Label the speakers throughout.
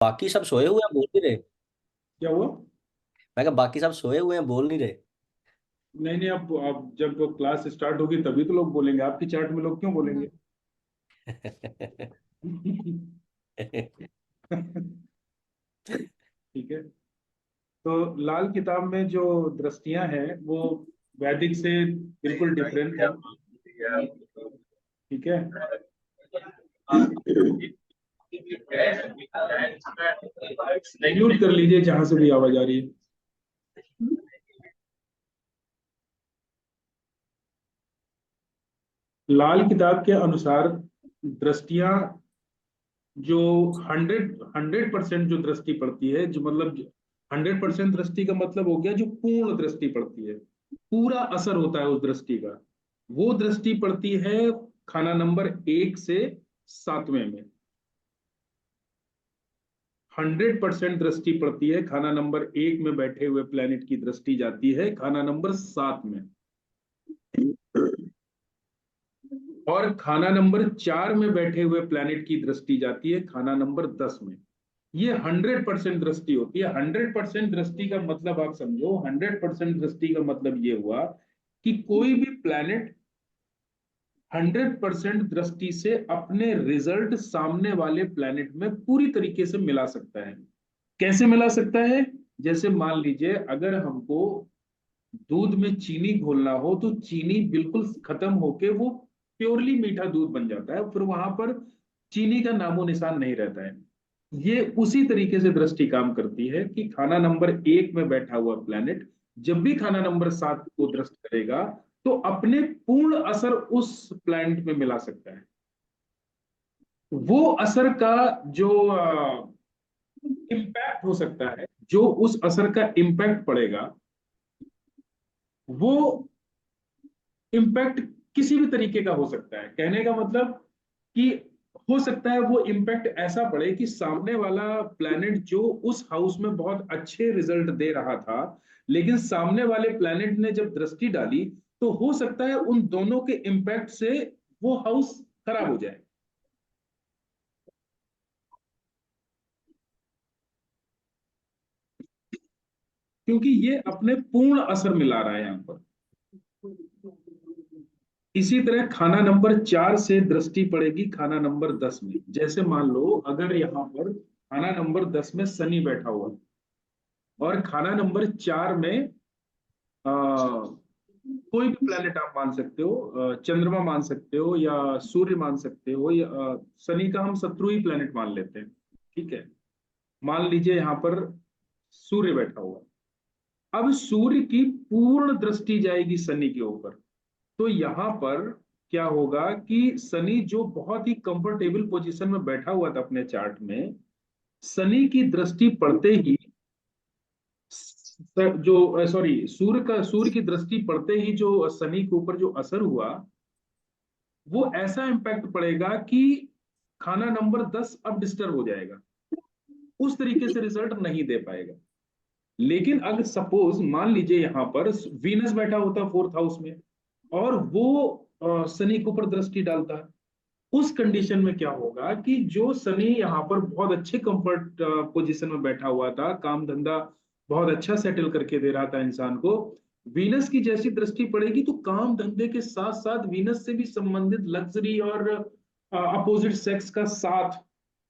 Speaker 1: बाकी सब सोए हुए हैं, बोल नहीं रहे।
Speaker 2: क्या हुआ?
Speaker 1: मैं कहा बाकी सब सोए हुए हैं, बोल नहीं रहे।
Speaker 2: नहीं नहीं, अब जब क्लास स्टार्ट होगी तभी तो लोग बोलेंगे, आपकी चार्ट में लोग क्यों बोलेंगे? ठीक है। तो लाल किताब में जो दृष्टियां हैं वो वैदिक से बिल्कुल डिफरेंट है। ठीक है। म्यूट कर लीजिए जहां से भी आवाज आ रही है। लाल किताब के अनुसार दृष्टियां जो 100% जो दृष्टि पड़ती है, जो मतलब 100% दृष्टि का मतलब हो गया जो पूर्ण दृष्टि पड़ती है, पूरा असर होता है उस दृष्टि का, वो दृष्टि पड़ती है खाना नंबर 1 से 7वें में। 100% दृष्टि पड़ती है खाना नंबर 1 में बैठे हुए प्लेनेट की दृष्टि जाती है खाना नंबर 7 में। और खाना नंबर 4 में बैठे हुए प्लेनेट की दृष्टि जाती है खाना नंबर 10 में। ये 100% दृष्टि होती है। 100% दृष्टि का मतलब आप समझो, 100% दृष्टि का मतलब ये हुआ कि कोई भी प्लेनेट 100% दृष्टि से अपने रिजल्ट सामने वाले प्लेनेट में पूरी तरीके से मिला सकता है। कैसे मिला सकता है? जैसे मान लीजिए अगर हमको दूध में चीनी घोलना हो तो चीनी बिल्कुल खत्म होके वो प्योरली मीठा दूध बन जाता है, फिर वहां पर चीनी का नामो निशान नहीं रहता है। ये उसी तरीके से दृष्टि काम करती है कि खाना नंबर 1 में बैठा हुआ प्लेनेट जब भी खाना नंबर 7 को दृष्ट करेगा तो अपने पूर्ण असर उस प्लैनेट में मिला सकता है। वो असर का जो इम्पैक्ट हो सकता है, जो उस असर का इम्पैक्ट पड़ेगा, वो इम्पैक्ट किसी भी तरीके का हो सकता है। कहने का मतलब कि हो सकता है वो इम्पैक्ट ऐसा पड़े कि सामने वाला प्लैनेट जो उस हाउस में बहुत अच्छे रिजल्ट दे रहा था, लेकिन सामने वाले प्लैनेट ने जब दृष्टि डाली तो हो सकता है उन दोनों के इम्पैक्ट से वो हाउस खराब हो जाए। क्योंकि ये अपने पूर्ण असर मिला रहा है यहां पर। इसी तरह खाना नंबर 4 से दृष्टि पड़ेगी खाना नंबर 10 में। जैसे मान लो अगर यहाँ पर खाना नंबर 10 में शनि बैठा हुआ है और खाना नंबर 4 में कोई भी प्लेनेट आप मान सकते हो, चंद्रमा मान सकते हो या सूर्य मान सकते हो, या शनि का हम शत्रु ही प्लेनेट मान लेते हैं। ठीक है। मान लीजिए यहाँ पर सूर्य बैठा हुआ है। अब सूर्य की पूर्ण दृष्टि जाएगी शनि के ऊपर। तो यहां पर क्या होगा कि शनि जो बहुत ही कंफर्टेबल पोजीशन में बैठा हुआ था अपने चार्ट में, शनि की दृष्टि पड़ते ही जो सॉरी सूर्य की दृष्टि पड़ते ही जो शनि के ऊपर जो असर हुआ, वो ऐसा इम्पैक्ट पड़ेगा कि खाना नंबर 10 अब डिस्टर्ब हो जाएगा, उस तरीके से रिजल्ट नहीं दे पाएगा। लेकिन अगर सपोज मान लीजिए यहां पर वीनस बैठा होता 4th हाउस में और वो शनि के ऊपर दृष्टि डालता है, उस कंडीशन में क्या होगा कि जो शनि यहाँ पर बहुत अच्छे कंफर्ट पोजीशन में बैठा हुआ था, काम धंधा बहुत अच्छा सेटल करके दे रहा था इंसान को, वीनस की जैसी दृष्टि पड़ेगी तो काम धंधे के साथ साथ वीनस से भी संबंधित लग्जरी और अपोजिट सेक्स का साथ,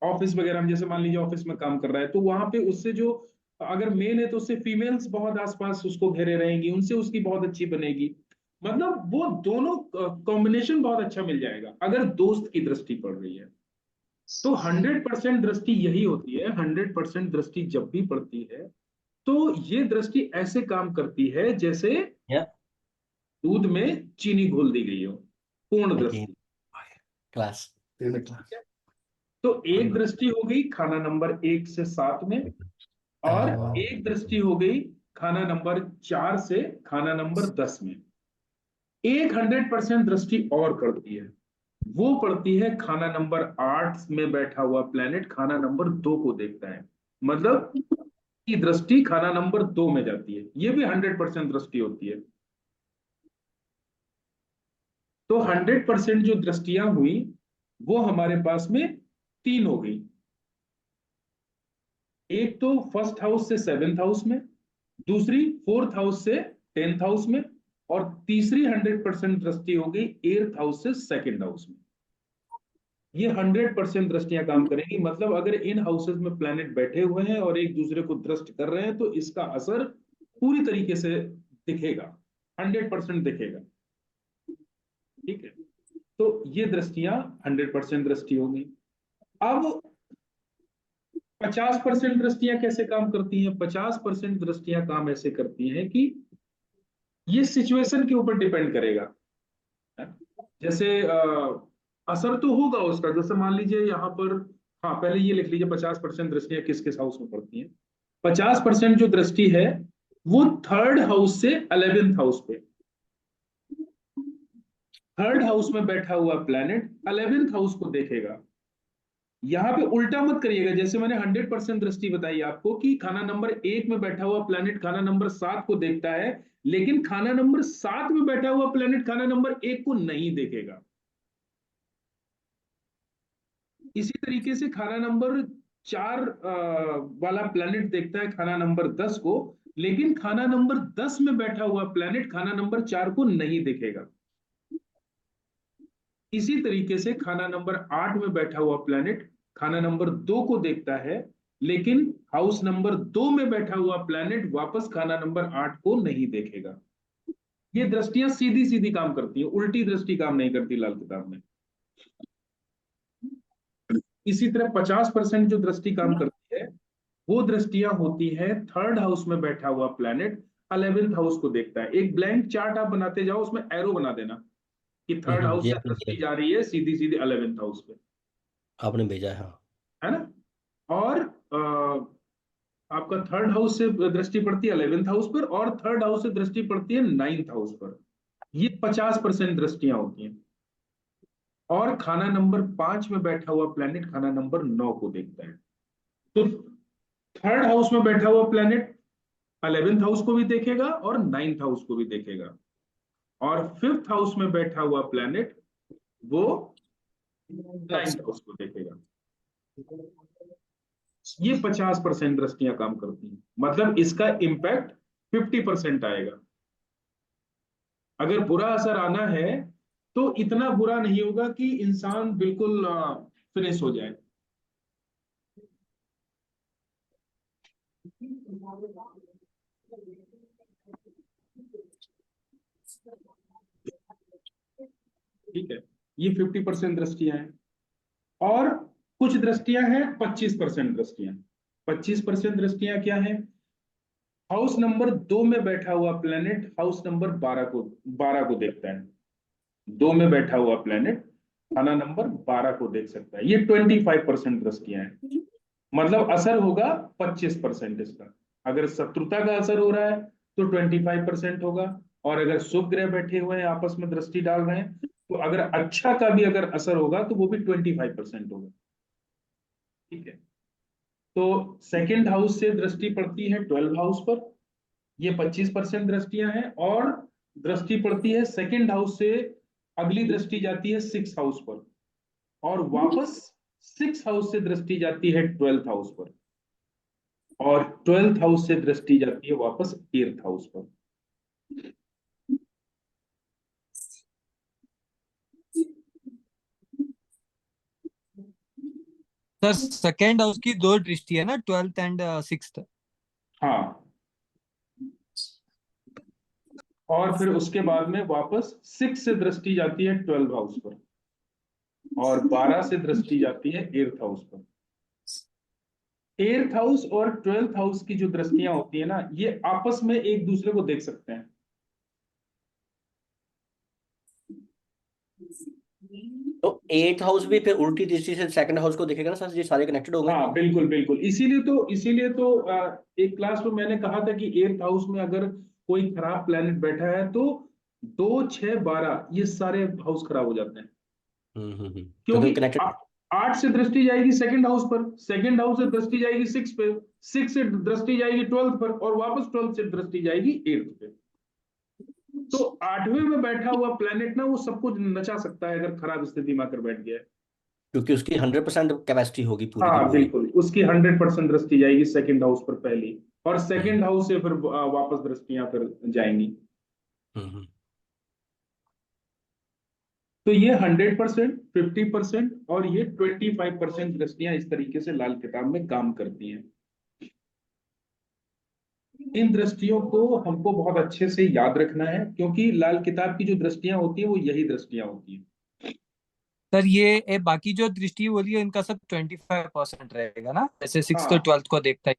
Speaker 2: ऑफिस वगैरह में जैसे मान लीजिए ऑफिस में काम कर रहा है तो वहां पे उससे जो, अगर मेल है तो उससे फीमेल्स बहुत आसपास उसको घेरे रहेंगी, उनसे उसकी बहुत अच्छी बनेगी। मतलब वो दोनों कॉम्बिनेशन बहुत अच्छा मिल जाएगा अगर दोस्त की दृष्टि पड़ रही है। तो 100% दृष्टि यही होती है। 100% दृष्टि जब भी पड़ती है तो ये दृष्टि ऐसे काम करती है जैसे
Speaker 1: या
Speaker 2: दूध में चीनी घोल दी गई हो, पूर्ण
Speaker 1: अगेन
Speaker 2: दृष्टि।
Speaker 1: क्लास
Speaker 2: ठीक है। तो एक दृष्टि हो गई खाना नंबर 1 से 7 में, और एक दृष्टि हो गई खाना नंबर 4 से खाना नंबर 10 में। एक 100% दृष्टि और करती है, वो पड़ती है खाना नंबर 8 में बैठा हुआ प्लेनेट खाना नंबर 2 को देखता है। मतलब की दृष्टि खाना नंबर 2 में जाती है, ये भी 100% दृष्टि होती है। तो 100% जो दृष्टियां हुई वो हमारे पास में 3 हो गई। एक तो फर्स्ट हाउस से सेवेंथ हाउस में, दूसरी फोर्थ हाउस से टेंथ हाउस में, और तीसरी 100% दृष्टि हो गई एट्थ हाउस से सेकंड हाउस में। ये 100% दृष्टियां काम करेंगी। मतलब अगर इन हाउसेस में प्लैनेट बैठे हुए हैं और एक दूसरे को दृष्ट कर रहे हैं तो इसका असर पूरी तरीके से दिखेगा, 100% दिखेगा। ठीक है, तो ये दृष्टियां 100% दृष्टि होगी। अब 50% दृष्टियां कैसे काम करती हैं? 50% दृष्टियां काम ऐसे करती हैं कि ये सिचुएशन के ऊपर डिपेंड करेगा। जैसे असर तो होगा उसका, जैसे मान लीजिए यहाँ पर, हाँ पहले ये लिख लीजिए 50% दृष्टियां किस किस हाउस में पड़ती हैं। 50% जो दृष्टि है वो थर्ड हाउस से 11th हाउस पे। थर्ड हाउस में बैठा हुआ प्लैनेट 11th हाउस को देखेगा। यहां पे उल्टा मत करिएगा, जैसे मैंने 100% दृष्टि बताई आपको कि खाना नंबर 1 में बैठा हुआ प्लैनेट खाना नंबर 7 को देखता है, लेकिन खाना नंबर 7 में बैठा हुआ प्लैनेट खाना नंबर 1 को नहीं देखेगा। इसी तरीके से खाना नंबर 4 वाला प्लैनेट देखता है खाना नंबर 10 को, लेकिन खाना नंबर 10 में बैठा हुआ प्लैनेट खाना नंबर 4 को नहीं देखेगा। इसी तरीके से खाना नंबर 8 में बैठा हुआ प्लैनेट खाना नंबर 2 को देखता है, लेकिन हाउस नंबर 2 में बैठा हुआ प्लैनेट वापस खाना नंबर 8 को नहीं देखेगा। ये दृष्टियां सीधी सीधी काम करती है, उल्टी दृष्टि काम नहीं करती लाल किताब में। इसी तरह 50% जो दृष्टि काम करती है वो दृष्टियां होती है थर्ड हाउस में बैठा हुआ प्लैनेट 11th हाउस को देखता है। एक ब्लैंक चार्ट आप बनाते जाओ, उसमें एरो बना देना कि थर्ड हाउस
Speaker 1: ये
Speaker 2: से
Speaker 1: आपने
Speaker 2: दृष्टि
Speaker 1: दिया,
Speaker 2: जा रही है सीधी सीधी 11th हाउस पे,
Speaker 1: आपने भेजा है, हाँ।
Speaker 2: है ना। और आपका थर्ड हाउस से दृष्टि पड़ती है 11th हाउस पर, और थर्ड हाउस से दृष्टि पड़ती है 9th हाउस पर। ये 50% दृष्टियां होती हैं। और खाना नंबर 5 में बैठा हुआ प्लैनेट खाना नंबर 9 को देखता है। तो थर्ड हाउस में बैठा हुआ प्लैनेट 11th हाउस को भी देखेगा और 9th हाउस को भी देखेगा, और फिफ्थ हाउस में बैठा हुआ प्लैनेट वो 9th हाउस को देखेगा। ये 50% दृष्टियां काम करती हैं, मतलब इसका इम्पैक्ट 50% आएगा। अगर बुरा असर आना है तो इतना बुरा नहीं होगा कि इंसान बिल्कुल फिनिश हो जाए। ठीक है, ये 50% दृष्टियां हैं। और कुछ दृष्टियां हैं 25% दृष्टियां। 25% दृष्टियां क्या है? हाउस नंबर 2 में बैठा हुआ प्लेनेट हाउस नंबर 12 को देखता है। 2 में बैठा हुआ प्लेनेट खाना नंबर 12 को देख सकता है। ये 25% दृष्टियां हैं। मतलब असर होगा 25% इसका। अगर शत्रुता का असर हो रहा है तो 25% होगा, और अगर शुभ ग्रह बैठे हुए हैं आपस में दृष्टि डाल रहे हैं तो अगर अच्छा का भी अगर असर होगा तो वो भी 25% होगा। ठीक है, तो सेकंड हाउस से दृष्टि पड़ती है 12 हाउस पर, ये 25% दृष्टियां हैं। और दृष्टि पड़ती है सेकंड हाउस से, अगली दृष्टि जाती है 6 हाउस पर, और वापस 6 हाउस से दृष्टि जाती है 12th हाउस पर, और 12th हाउस से दृष्टि जाती है वापस 8th हाउस पर।
Speaker 3: सर सेकेंड हाउस की दो दृष्टि है ना, 12th एंड 6th।
Speaker 2: हाँ, और फिर उसके बाद में वापस 6 से दृष्टि जाती है 12 हाउस पर, और 12 से दृष्टि जाती है 8th हाउस पर। 8th हाउस और 12th हाउस की जो दृष्टियां होती है ना, ये आपस में एक दूसरे को देख सकते हैं।
Speaker 1: तो एट हाउस भी फिर उल्टी दृष्टि से सेकंड हाउस को देखेगा ना सर, ये सारे कनेक्टेड हो गए।
Speaker 2: हाँ बिल्कुल बिल्कुल, इसीलिए तो एक क्लास में मैंने कहा था कि 8th हाउस में अगर कोई खराब प्लेनेट बैठा है तो 2 6 12 ये सारे हाउस खराब हो जाते हैं।
Speaker 1: क्योंकि
Speaker 2: क्योंकि
Speaker 1: कनेक्टेड।
Speaker 2: 8 से दृष्टि जाएगी सेकंड हाउस पर, सेकंड हाउस से दृष्टि जाएगी 6 पे, 6 से दृष्टि जाएगी 12th पर, और वापस 12th से दृष्टि जाएगी 8th पे। तो 8वें में बैठा हुआ प्लेनेट ना वो सब कुछ नचा सकता है अगर खराब स्थिति में आकर बैठ गया है।
Speaker 1: क्योंकि उसकी 100% कैपेसिटी होगी पूरी की
Speaker 2: हाँ
Speaker 1: पूरी।
Speaker 2: बिल्कुल, उसकी 100% दृष्टि जाएगी सेकंड हाउस पर पहली, और
Speaker 1: हम्म
Speaker 2: सेकंड हाउस से फिर वापस दृष्टियां फिर जाएंगी।
Speaker 1: हम्म।
Speaker 2: तो ये 100%, 50% और ये 25% दृष्टियां इस तरीके से लाल किताब में काम करती हैं। इन दृष्टियों को हमको बहुत अच्छे से याद रखना है, क्योंकि लाल किताब की जो दृष्टियां होती है वो यही दृष्टियां होती हैं।
Speaker 3: सर ये बाकी जो दृष्टि बोली है इनका सब 25% रहेगा ना, जैसे सिक्स तो
Speaker 2: हाँ
Speaker 3: 12th को देखता है।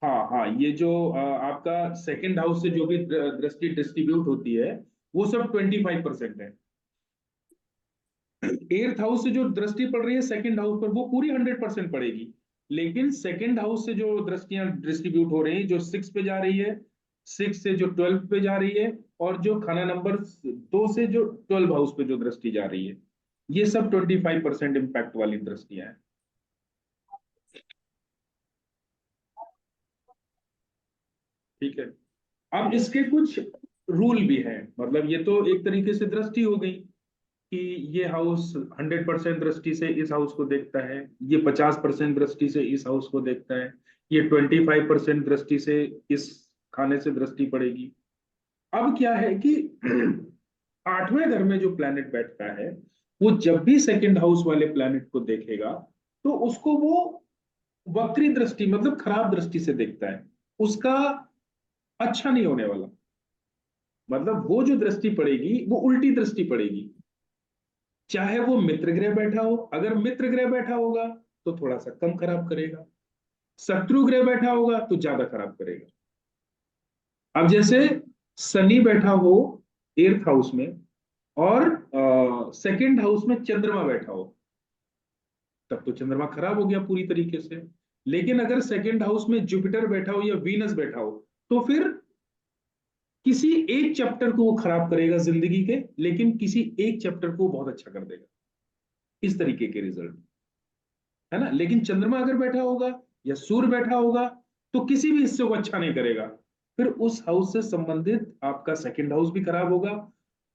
Speaker 2: हाँ हाँ, ये जो आपका सेकंड हाउस से जो भी दृष्टि डिस्ट्रीब्यूट होती है वो सब 25% है। एट्थ हाउस से जो दृष्टि पड़ रही है सेकंड हाउस पर वो पूरी 100% पड़ेगी। लेकिन सेकंड हाउस से जो दृष्टियां डिस्ट्रीब्यूट हो रही है, जो 6 पे जा रही है, 6 से जो 12 पे जा रही है, और जो खाना नंबर 2 से जो 12 हाउस पे जो दृष्टि जा रही है, ये सब 25% इम्पैक्ट वाली दृष्टियां हैं। ठीक है। अब इसके कुछ रूल भी हैं, मतलब ये तो एक तरीके से दृष्टि हो गई कि ये हाउस 100% दृष्टि से इस हाउस को देखता है, ये 50% दृष्टि से इस हाउस को देखता है, ये 25% दृष्टि से इस खाने से दृष्टि पड़ेगी। अब क्या है कि 8वें घर में जो प्लैनेट बैठता है, वो जब भी सेकंड हाउस वाले प्लैनेट को देखेगा तो उसको वो वक्री दृष्टि मतलब खराब दृष्टि से देखता है, उसका अच्छा नहीं होने वाला। मतलब वो जो दृष्टि पड़ेगी वो उल्टी दृष्टि पड़ेगी। चाहे वो मित्र ग्रह बैठा हो, अगर मित्र ग्रह बैठा होगा तो थोड़ा सा कम खराब करेगा, शत्रु ग्रह बैठा होगा तो ज्यादा खराब करेगा। अब जैसे शनि बैठा हो एर्थ हाउस में, और सेकंड हाउस में चंद्रमा बैठा हो, तब तो चंद्रमा खराब हो गया पूरी तरीके से। लेकिन अगर सेकंड हाउस में जुपिटर बैठा हो या वीनस बैठा हो, तो फिर किसी एक चैप्टर को वो खराब करेगा जिंदगी के, लेकिन किसी एक चैप्टर को बहुत अच्छा कर देगा। इस तरीके के रिजल्ट है ना। लेकिन चंद्रमा अगर बैठा होगा या सूर्य बैठा होगा तो किसी भी हिस्से को अच्छा नहीं करेगा। फिर उस हाउस से संबंधित आपका सेकंड हाउस भी खराब होगा,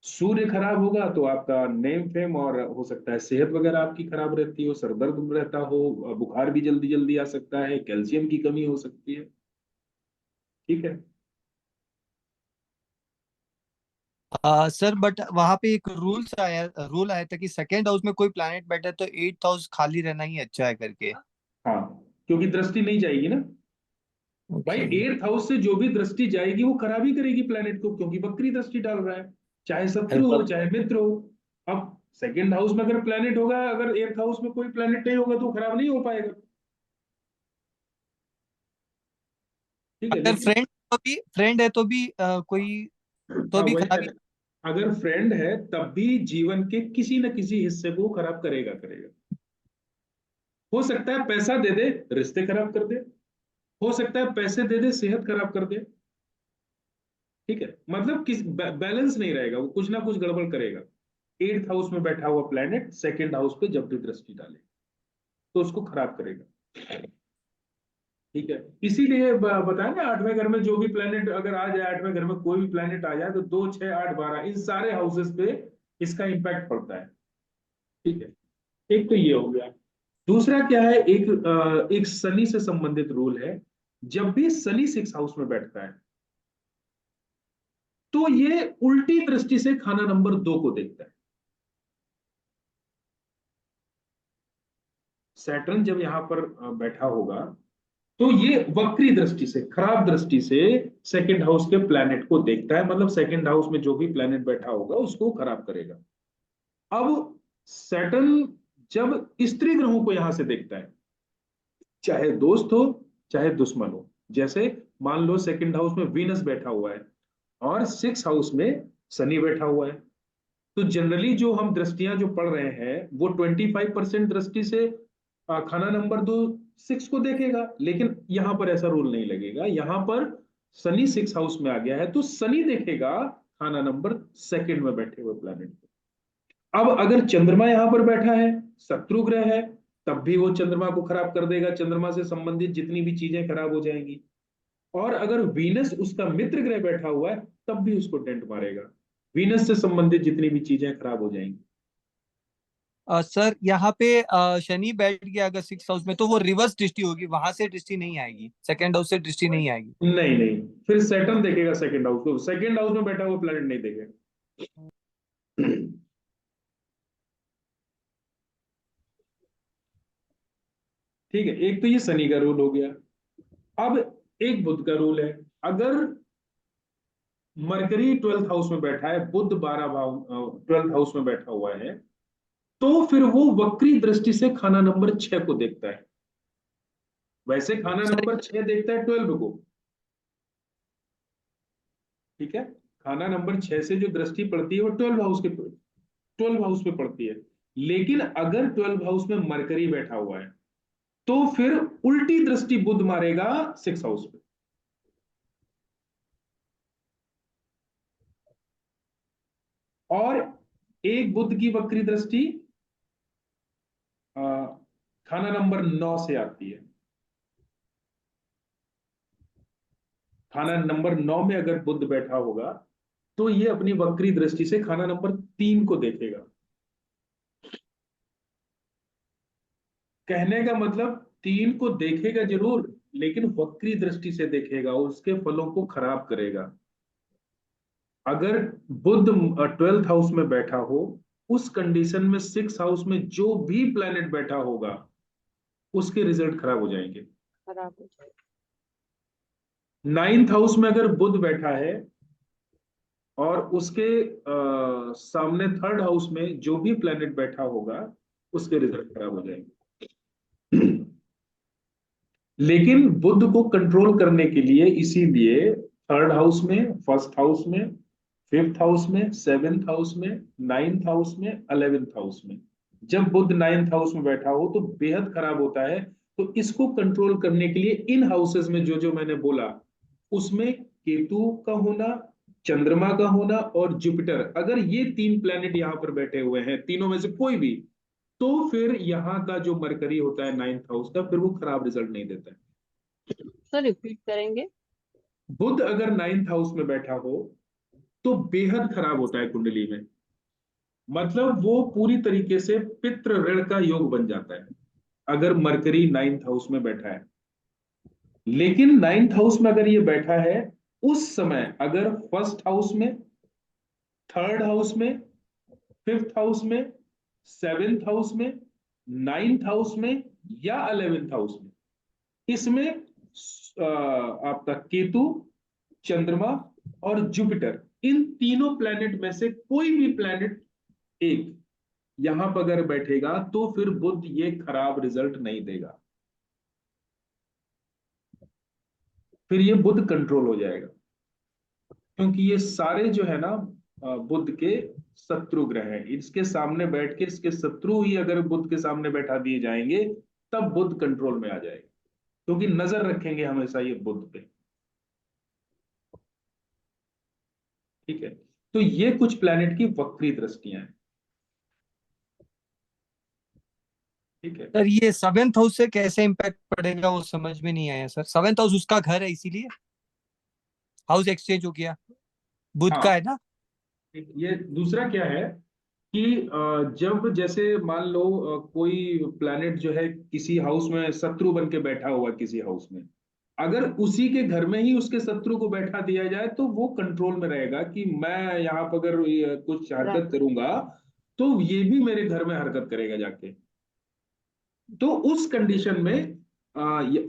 Speaker 2: सूर्य खराब होगा तो आपका नेम फेम और हो सकता है सेहत वगैरह आपकी खराब रहती हो, सर दर्द रहता हो, बुखार भी जल्दी जल्दी आ सकता है, कैल्शियम की कमी हो सकती है। ठीक है।
Speaker 3: सर बट वहां पे एक रूल आया था कि सेकेंड हाउस में कोई प्लैनेट बैठा है तो 8th हाउस खाली रहना ही अच्छा है करके।
Speaker 2: हाँ, क्योंकि दृष्टि नहीं जाएगी ना भाई।
Speaker 3: ओके।
Speaker 2: एट्थ हाउस से जो भी दृष्टि जाएगी वो खराब ही करेगी प्लेनेट को, क्योंकि वक्री दृष्टि डाल रहा है, चाहे
Speaker 1: अरे
Speaker 2: शत्रु हो
Speaker 1: मतलब
Speaker 2: चाहे मित्र हो। अब सेकंड हाउस में अगर प्लेनेट होगा, अगर एट्थ हाउस में कोई प्लेनेट नहीं होगा तो खराब नहीं हो पाएगा। ठीक है।
Speaker 3: अगर
Speaker 2: लेकिन
Speaker 3: फ्रेंड है तो भी कोई तो
Speaker 2: हाँ
Speaker 3: भी
Speaker 2: वही कह
Speaker 3: खराबी।
Speaker 2: रहे हैं, अगर फ्रेंड है तब भी जीवन के किसी न किसी हिस्से को खराब करेगा करेगा। हो सकता है पैसा दे दे, रिश्ते खराब कर दे, हो सकता है पैसे दे दे, सेहत खराब कर दे। ठीक है, मतलब किस बैलेंस नहीं रहेगा, वो कुछ ना कुछ गड़बड़ करेगा। एट्थ हाउस में बैठा हुआ प्लेनेट सेकंड हाउस पे जब भी दृष्टि डाले तो उसको खराब करेगा। ठीक है। इसीलिए बताया ना, 8वें घर में जो भी प्लेनेट अगर आ जाए, 8वें घर में कोई भी प्लेनेट आ जाए तो 2, 6, 8, 12 इन सारे हाउसेस पे इसका इंपैक्ट पड़ता है। ठीक है। एक तो ये हो गया। दूसरा क्या है, एक शनि से संबंधित रूल है। जब भी शनि 6 हाउस में बैठता है तो ये उल्टी दृष्टि से खाना नंबर 2 को देखता है। सैटर्न जब यहां पर बैठा होगा तो ये वक्री दृष्टि से, खराब दृष्टि से सेकंड हाउस के प्लैनेट को देखता है, मतलब सेकंड हाउस में जो भी प्लैनेट बैठा होगा उसको खराब करेगा। अब सैटर्न जब स्त्री ग्रहों को यहां से देखता है, चाहे दोस्त हो चाहे दुश्मन हो, जैसे मान लो सेकंड हाउस में वीनस बैठा हुआ है और 6 हाउस में शनि बैठा हुआ है, तो जनरली जो हम दृष्टियां जो पढ़ रहे हैं वो 25% दृष्टि से खाना नंबर 2 6 को देखेगा। लेकिन यहां पर ऐसा रूल नहीं लगेगा, यहां पर शनि 6 हाउस में आ गया है तो शनि देखेगा खाना नंबर सेकंड में बैठे हुए प्लैनेट को। अब अगर चंद्रमा यहां पर बैठा है, शत्रु ग्रह है, तब भी वो चंद्रमा को खराब कर देगा, चंद्रमा से संबंधित जितनी भी चीजें खराब हो जाएंगी। और अगर वीनस उसका मित्र ग्रह बैठा हुआ है तब भी उसको डेंट मारेगा, वीनस से संबंधित जितनी भी चीजें खराब हो जाएंगी।
Speaker 3: सर यहाँ पे शनि बैठ गया अगर 6 हाउस में तो वो रिवर्स दृष्टि होगी, वहां से दृष्टि नहीं आएगी, सेकंड हाउस से दृष्टि नहीं आएगी।
Speaker 2: नहीं नहीं, फिर सैटर्न देखेगा सेकंड हाउस को, सेकंड हाउस में बैठा हुआ प्लेनेट नहीं देखेगा। ठीक है, एक तो ये शनि का रूल हो गया। अब एक बुध का रूल है। अगर मरकरी 12th हाउस में बैठा है, बुध 12 भाव 12th हाउस में बैठा हुआ है, तो फिर वो वक्री दृष्टि से खाना नंबर 6 को देखता है। वैसे खाना
Speaker 3: सर
Speaker 2: नंबर 6 देखता है 12 को, ठीक है। खाना नंबर 6 से जो दृष्टि पड़ती है वो 12 हाउस पे पड़ती है। लेकिन अगर 12 हाउस में मरकरी बैठा हुआ है तो फिर उल्टी दृष्टि बुध मारेगा 6 हाउस पे। और एक बुध की वक्री दृष्टि खाना नंबर 9 से आती है। खाना नंबर 9 में अगर बुध बैठा होगा तो ये अपनी वक्री दृष्टि से खाना नंबर 3 को देखेगा। कहने का मतलब 3 को देखेगा जरूर, लेकिन वक्री दृष्टि से देखेगा, उसके फलों को खराब करेगा। अगर बुध 12th हाउस में बैठा हो, उस कंडीशन में 6 हाउस में जो भी प्लेनेट बैठा होगा उसके रिजल्ट खराब हो जाएंगे।
Speaker 4: खराब हो जाएगा।
Speaker 2: 9th हाउस में अगर बुध बैठा है और उसके सामने 3rd हाउस में जो भी प्लेनेट बैठा होगा उसके रिजल्ट खराब हो जाएंगे। लेकिन बुध को कंट्रोल करने के लिए इसीलिए 3rd हाउस में, 1st हाउस में, 5th हाउस में, 7th हाउस में, 9th हाउस में, 11th हाउस में, जब बुध 9th हाउस में बैठा हो तो बेहद खराब होता है। तो इसको कंट्रोल करने के लिए इन हाउसेस में जो जो मैंने बोला, उसमें केतु का होना, चंद्रमा का होना और जुपिटर, अगर ये 3 प्लैनेट यहां पर बैठे हुए हैं, तीनों में से कोई भी, तो फिर यहाँ का जो मरकरी होता है 9th हाउस का, फिर वो खराब रिजल्ट नहीं देता है।
Speaker 4: सर रिपीट करेंगे।
Speaker 2: बुध अगर 9th हाउस में बैठा हो तो बेहद खराब होता है कुंडली में। मतलब वो पूरी तरीके से पितृ ऋण का योग बन जाता है अगर मरकरी 9th हाउस में बैठा है। लेकिन 9th हाउस में अगर ये बैठा है, उस समय अगर 1st हाउस में, 3rd हाउस में, 5th हाउस में, 7th हाउस में, 9th हाउस में या 11th हाउस में, इसमें आपका केतु, चंद्रमा और जुपिटर, इन तीनों प्लैनेट में से कोई भी प्लैनेट एक यहां पर अगर बैठेगा तो फिर बुध ये खराब रिजल्ट नहीं देगा, फिर ये बुध कंट्रोल हो जाएगा। क्योंकि ये सारे जो है ना बुध के शत्रु ग्रह हैं, इसके सामने बैठ के इसके शत्रु ही अगर बुध के सामने बैठा दिए जाएंगे तब बुध कंट्रोल में आ जाएगा, क्योंकि नजर रखेंगे हमेशा ये बुध पे। ठीक है, तो ये कुछ प्लैनेट की वक्री दृष्टियां हैं। ठीक है,
Speaker 3: सर ये 7th हाउस से कैसे इम्पैक्ट पड़ेगा वो समझ में नहीं आया सर। 7th हाउस उसका घर है इसीलिए हाउस एक्सचेंज हो गया, बुध का
Speaker 2: हाँ।
Speaker 3: है ना।
Speaker 2: ये दूसरा क्या है कि जब जैसे मान लो कोई प्लैनेट जो है किसी हाउस में शत्रु बन के बैठा हुआ किसी हाउस में, अगर उसी के घर में ही उसके शत्रु को बैठा दिया जाए तो वो कंट्रोल में रहेगा कि मैं यहाँ पर अगर कुछ हरकत
Speaker 4: राइट।
Speaker 2: करूंगा तो ये भी मेरे घर में हरकत करेगा जाके। तो उस कंडीशन में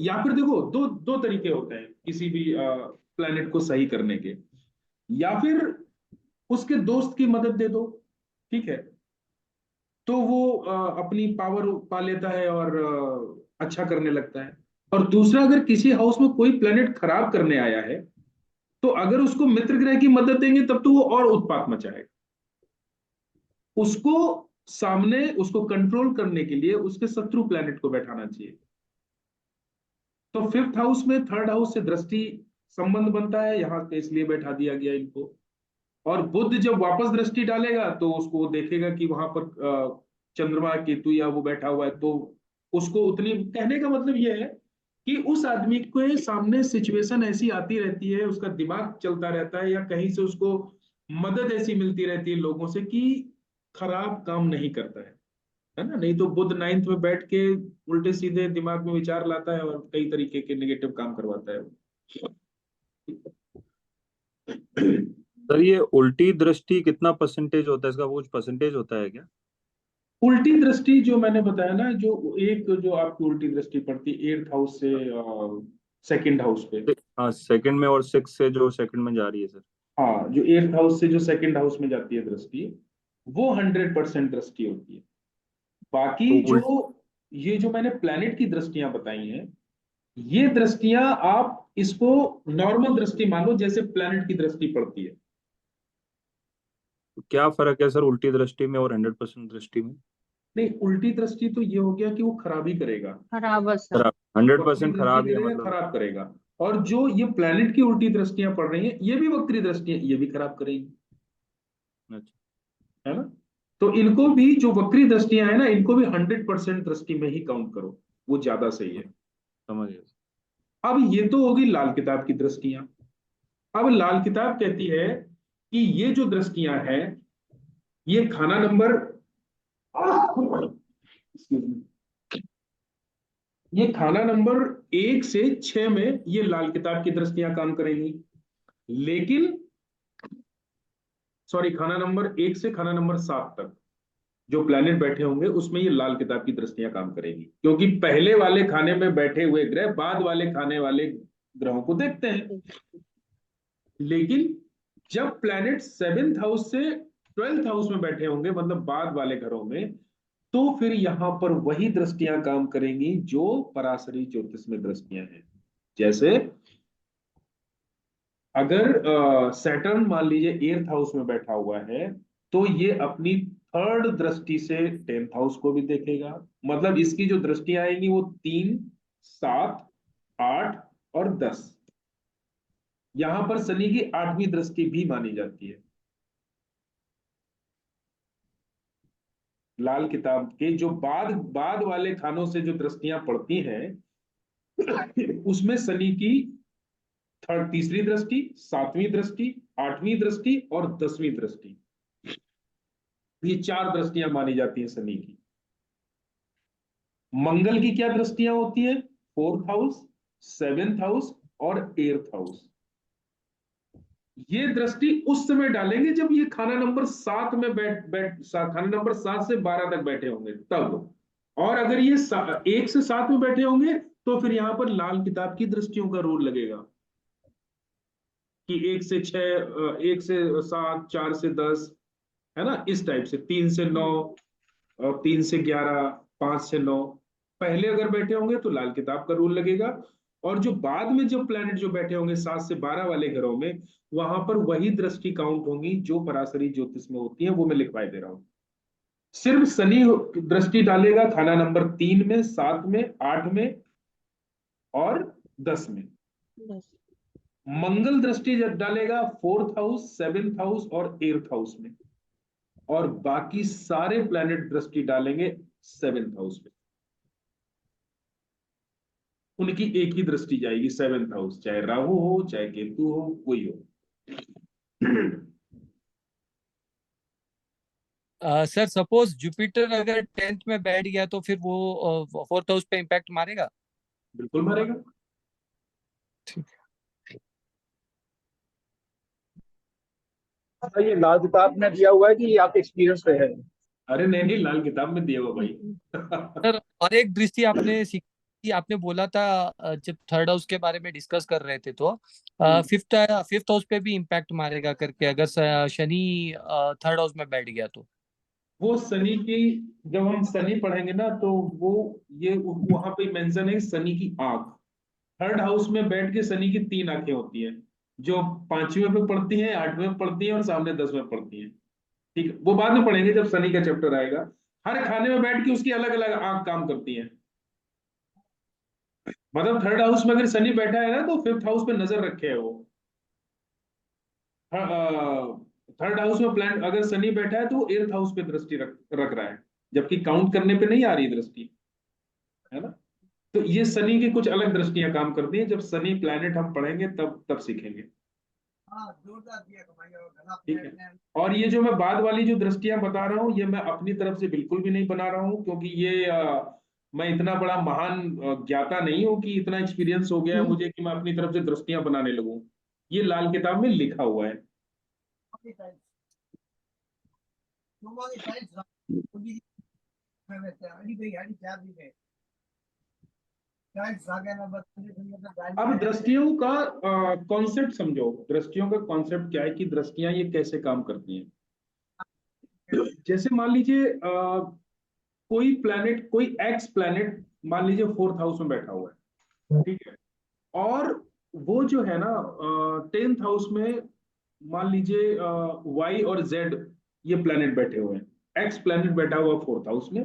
Speaker 2: या फिर देखो, दो दो तरीके होते हैं किसी भी प्लैनेट को सही करने के। या फिर उसके दोस्त की मदद दे दो, ठीक है, तो वो अपनी पावर पा लेता है और अच्छा करने लगता है। और दूसरा, अगर किसी हाउस में कोई प्लेनेट खराब करने आया है तो अगर उसको मित्र ग्रह की मदद देंगे तब तो वो और उत्पात मचाएगा। उसको सामने उसको कंट्रोल करने के लिए उसके शत्रु प्लेनेट को बैठाना चाहिए। तो 5th हाउस में 3rd हाउस से दृष्टि संबंध बनता है, यहां पे इसलिए बैठा दिया गया इनको। और बुध जब वापस दृष्टि डालेगा तो उसको देखेगा कि वहां पर चंद्रमा केतु या वो बैठा हुआ है, तो उसको उतनी, कहने का मतलब यह है कि उस आदमी के सामने सिचुएशन ऐसी आती रहती है, उसका दिमाग चलता रहता है या कहीं से उसको मदद ऐसी मिलती रहती है लोगों से कि खराब काम नहीं करता है। है ना। नहीं तो बुध नाइन्थ में बैठ के उल्टे सीधे दिमाग में विचार लाता है और कई तरीके के नेगेटिव काम करवाता है।
Speaker 5: सर ये उल्टी दृष्टि कितना परसेंटेज होता है, इसका कुछ परसेंटेज होता है क्या?
Speaker 2: उल्टी दृष्टि जो मैंने बताया ना, जो आपकी उल्टी दृष्टि पड़ती है 8th हाउस से सेकंड हाउस पे।
Speaker 5: हाँ, सेकंड में और 6 से जो सेकंड में जा रही है सर।
Speaker 2: हाँ, जो 8th हाउस से जो सेकंड हाउस में जाती है दृष्टि, वो 100% दृष्टि होती है।
Speaker 5: तो
Speaker 2: बाकी ये जो मैंने प्लैनेट की दृष्टियां बताई हैं, ये दृष्टियां आप इसको नॉर्मल दृष्टि मानो, जैसे प्लैनेट की दृष्टि पड़ती है।
Speaker 5: क्या फर्क है सर उल्टी दृष्टि में और 100% दृष्टि में?
Speaker 2: नहीं, उल्टी दृष्टि तो ये हो गया कि वो खराबी करेगा,
Speaker 4: खराब असर।
Speaker 5: खराब,
Speaker 2: वक्री
Speaker 5: 100%
Speaker 2: दृष्टि
Speaker 5: खराब ही है
Speaker 2: करेगा,
Speaker 5: मतलब।
Speaker 2: खराब करेगा। और जो ये प्लैनेट की उल्टी दृष्टियां पड़ रही हैं, ये भी वक्री दृष्टियां, ये भी खराब करेगी,
Speaker 5: अच्छा।
Speaker 2: है ना। तो इनको भी, जो वक्री दृष्टियां है ना, इनको भी 100% दृष्टि में ही काउंट करो, वो ज्यादा सही है।
Speaker 5: समझ गया।
Speaker 2: अब ये तो होगी लाल किताब की दृष्टियां। अब लाल किताब कहती है कि ये जो दृष्टियां हैं, ये खाना नंबर excuse me, ये खाना नंबर 1 से 6 में ये लाल किताब की दृष्टियां काम करेंगी। लेकिन सॉरी, खाना नंबर 1 से खाना नंबर 7 तक जो प्लैनेट बैठे होंगे, उसमें ये लाल किताब की दृष्टियां काम करेगी, क्योंकि पहले वाले खाने में बैठे हुए ग्रह बाद वाले खाने वाले ग्रहों को देखते हैं। लेकिन जब प्लैनेट 7th हाउस से 12th हाउस में बैठे होंगे, मतलब बाद वाले घरों में, तो फिर यहां पर वही दृष्टियां काम करेंगी जो पराशरी ज्योतिष में दृष्टियां हैं। जैसे अगर सैटर्न मान लीजिए 8th हाउस में बैठा हुआ है, तो ये अपनी 3rd दृष्टि से 10th हाउस को भी देखेगा। मतलब इसकी जो दृष्टियां आएंगी वो 3, 7, 8 और 10। यहां पर शनि की 8वीं दृष्टि भी मानी जाती है। लाल किताब के जो बाद बाद वाले खानों से जो दृष्टियां पड़ती हैं, उसमें शनि की तीसरी दृष्टि, 7वीं दृष्टि, 8वीं दृष्टि और 10वीं दृष्टि, ये 4 दृष्टियां मानी जाती हैं शनि की। मंगल की क्या दृष्टियां होती है? 4th हाउस, 7th हाउस और 8th हाउस। ये दृष्टि उस समय डालेंगे जब ये खाना नंबर 7 में खाना नंबर 7 से 12 तक बैठे होंगे तब। और अगर ये 1 से 7 में बैठे होंगे, तो फिर यहां पर लाल किताब की दृष्टियों का रोल लगेगा कि 1 से 6, 1 से 7, 4 से 10, है ना, इस टाइप से 3 से 9 और 3 से 11, 5 से 9 पहले अगर बैठे होंगे तो लाल किताब का रूल लगेगा। और जो बाद में जो प्लैनेट जो बैठे होंगे 7 से 12 वाले घरों में, वहां पर वही दृष्टि काउंट होंगी जो पराशरी ज्योतिष में होती है, वो मैं लिखवाई दे रहा हूं। सिर्फ शनि दृष्टि डालेगा खाना नंबर 3 में, 7 में, 8 में और 10 में।
Speaker 4: बस।
Speaker 2: मंगल दृष्टि डालेगा 4th हाउस, 7th हाउस और 8th हाउस में। और बाकी सारे प्लैनेट दृष्टि डालेंगे 7th हाउस में। उनकी एक ही दृष्टि जाएगी 7th हाउस, चाहे राहु हो, चाहे केतु हो, कोई हो।
Speaker 3: सर सपोज जुपिटर अगर 10th में बैठ गया तो फिर वो 4th हाउस पे इम्पैक्ट मारेगा?
Speaker 2: बिल्कुल मारेगा।
Speaker 6: ये लाल किताब में दिया हुआ है कि ये आपके एक्सपीरियंस पे है?
Speaker 2: अरे नहीं नहीं, लाल किताब में दिया हुआ भाई।
Speaker 3: सर और एक दृष्टि आपने सीखी, आपने बोला था जब 3rd हाउस के बारे में डिस्कस कर रहे थे तो फिफ्थ फिफ्थ हाउस पे भी इम्पैक्ट मारेगा करके, अगर शनि 3rd हाउस में बैठ गया तो।
Speaker 2: वो शनि की, जब हम शनि पढ़ेंगे ना, तो वो ये वहां पे मेंशन है शनि की आंख। 3rd हाउस में बैठ के शनि की 3 आंखें होती हैं, जो 5वें पे पड़ती हैं, 8वें पे पड़ती हैं और सामने 10वें पड़ती हैं। ठीक है, वो बाद में पढ़ेंगे जब शनि का चैप्टर आएगा। हर खाने में बैठ के उसकी अलग अलग आंख काम करती है। मतलब 3rd हाउस में अगर शनि बैठा है ना, तो 5th हाउस पे नजर रखे है वो। 3rd हाउस में प्लान अगर शनि बैठा है, तो वो 8th हाउस पे दृष्टि रख रहा है, जबकि काउंट करने पे नहीं आ रही दृष्टि, है ना। तो ये शनि की कुछ अलग दृष्टियां काम करती हैं। जब शनि प्लैनेट हम पढ़ेंगे तब तब सीखेंगे। ठीक है। और ये जो मैं बाद वाली जो दृष्टियां बता रहा हूँ, ये मैं अपनी तरफ से बिल्कुल भी नहीं बना रहा हूँ, क्योंकि ये मैं इतना बड़ा महान ज्ञाता नहीं हूँ कि इतना एक्सपीरियंस हो गया है मुझे कि मैं अपनी तरफ से दृष्टियां बनाने लगूं। ये लाल किताब में लिखा हुआ है। अब दृष्टियों का कॉन्सेप्ट समझो। दृष्टियों का कॉन्सेप्ट क्या है कि दृष्टियां ये कैसे काम करती हैं। जैसे मान लीजिए कोई प्लैनेट, कोई एक्स प्लैनेट मान लीजिए 4th हाउस में बैठा हुआ है, ठीक है। और वो जो है ना 10th हाउस में मान लीजिए वाई और जेड ये प्लैनेट बैठे हुए हैं। एक्स प्लैनेट बैठा हुआ 4th हाउस में,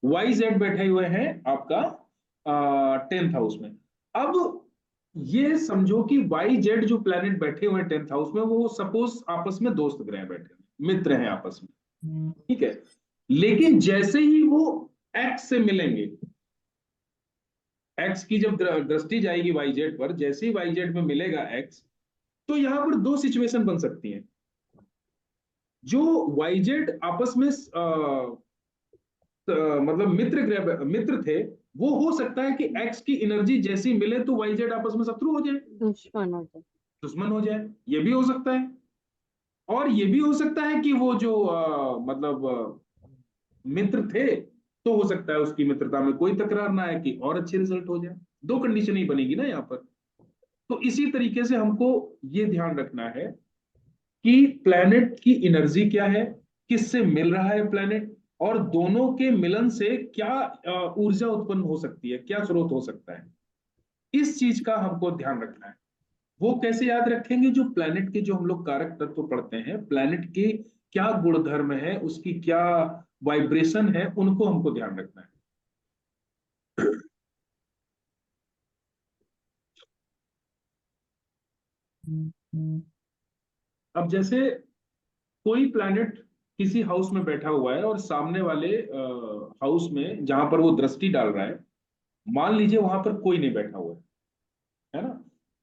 Speaker 2: वाई जेड बैठे हुए हैं आपका 10th हाउस में। अब ये समझो कि वाई जेड जो प्लैनेट बैठे हुए हैं 10th हाउस में, वो सपोज आपस में दोस्त ग्रह बैठे हैं, मित्र हैं आपस में, ठीक है। लेकिन जैसे ही वो एक्स से मिलेंगे, एक्स की जब दृष्टि जाएगी वाई जेड पर, जैसे ही वाई जेड में मिलेगा एक्स, तो यहां पर दो सिचुएशन बन सकती हैं। जो वाई जेड आपस में मतलब मित्र ग्रह मित्र थे, वो हो सकता है कि एक्स की एनर्जी जैसी मिले तो वाई जेड आपस में शत्रु हो जाए,
Speaker 4: दुश्मन हो जाए।
Speaker 2: दुश्मन हो जाए। ये भी हो सकता है। और ये भी हो सकता है कि वो जो मतलब मित्र थे, तो हो सकता है उसकी मित्रता में कोई तकरार ना आए कि और अच्छे रिजल्ट हो जाए। दो कंडीशन ही बनेगी ना यहाँ पर। तो इसी तरीके से हमको ये ध्यान रखना है कि प्लैनेट की एनर्जी क्या है, किससे मिल रहा है प्लैनेट, और दोनों के मिलन से क्या ऊर्जा उत्पन्न हो सकती है, क्या स्रोत हो सकता है। इस चीज का हमको ध्यान रखना है। वो कैसे याद रखेंगे? जो प्लैनेट के जो हम लोग कारक तत्व पढ़ते हैं, प्लैनेट के क्या गुणधर्म है, उसकी क्या वाइब्रेशन है, उनको हमको ध्यान रखना है। अब जैसे कोई प्लैनेट किसी हाउस में बैठा हुआ है और सामने वाले हाउस में जहां पर वो दृष्टि डाल रहा है, मान लीजिए वहां पर कोई नहीं बैठा हुआ है ना,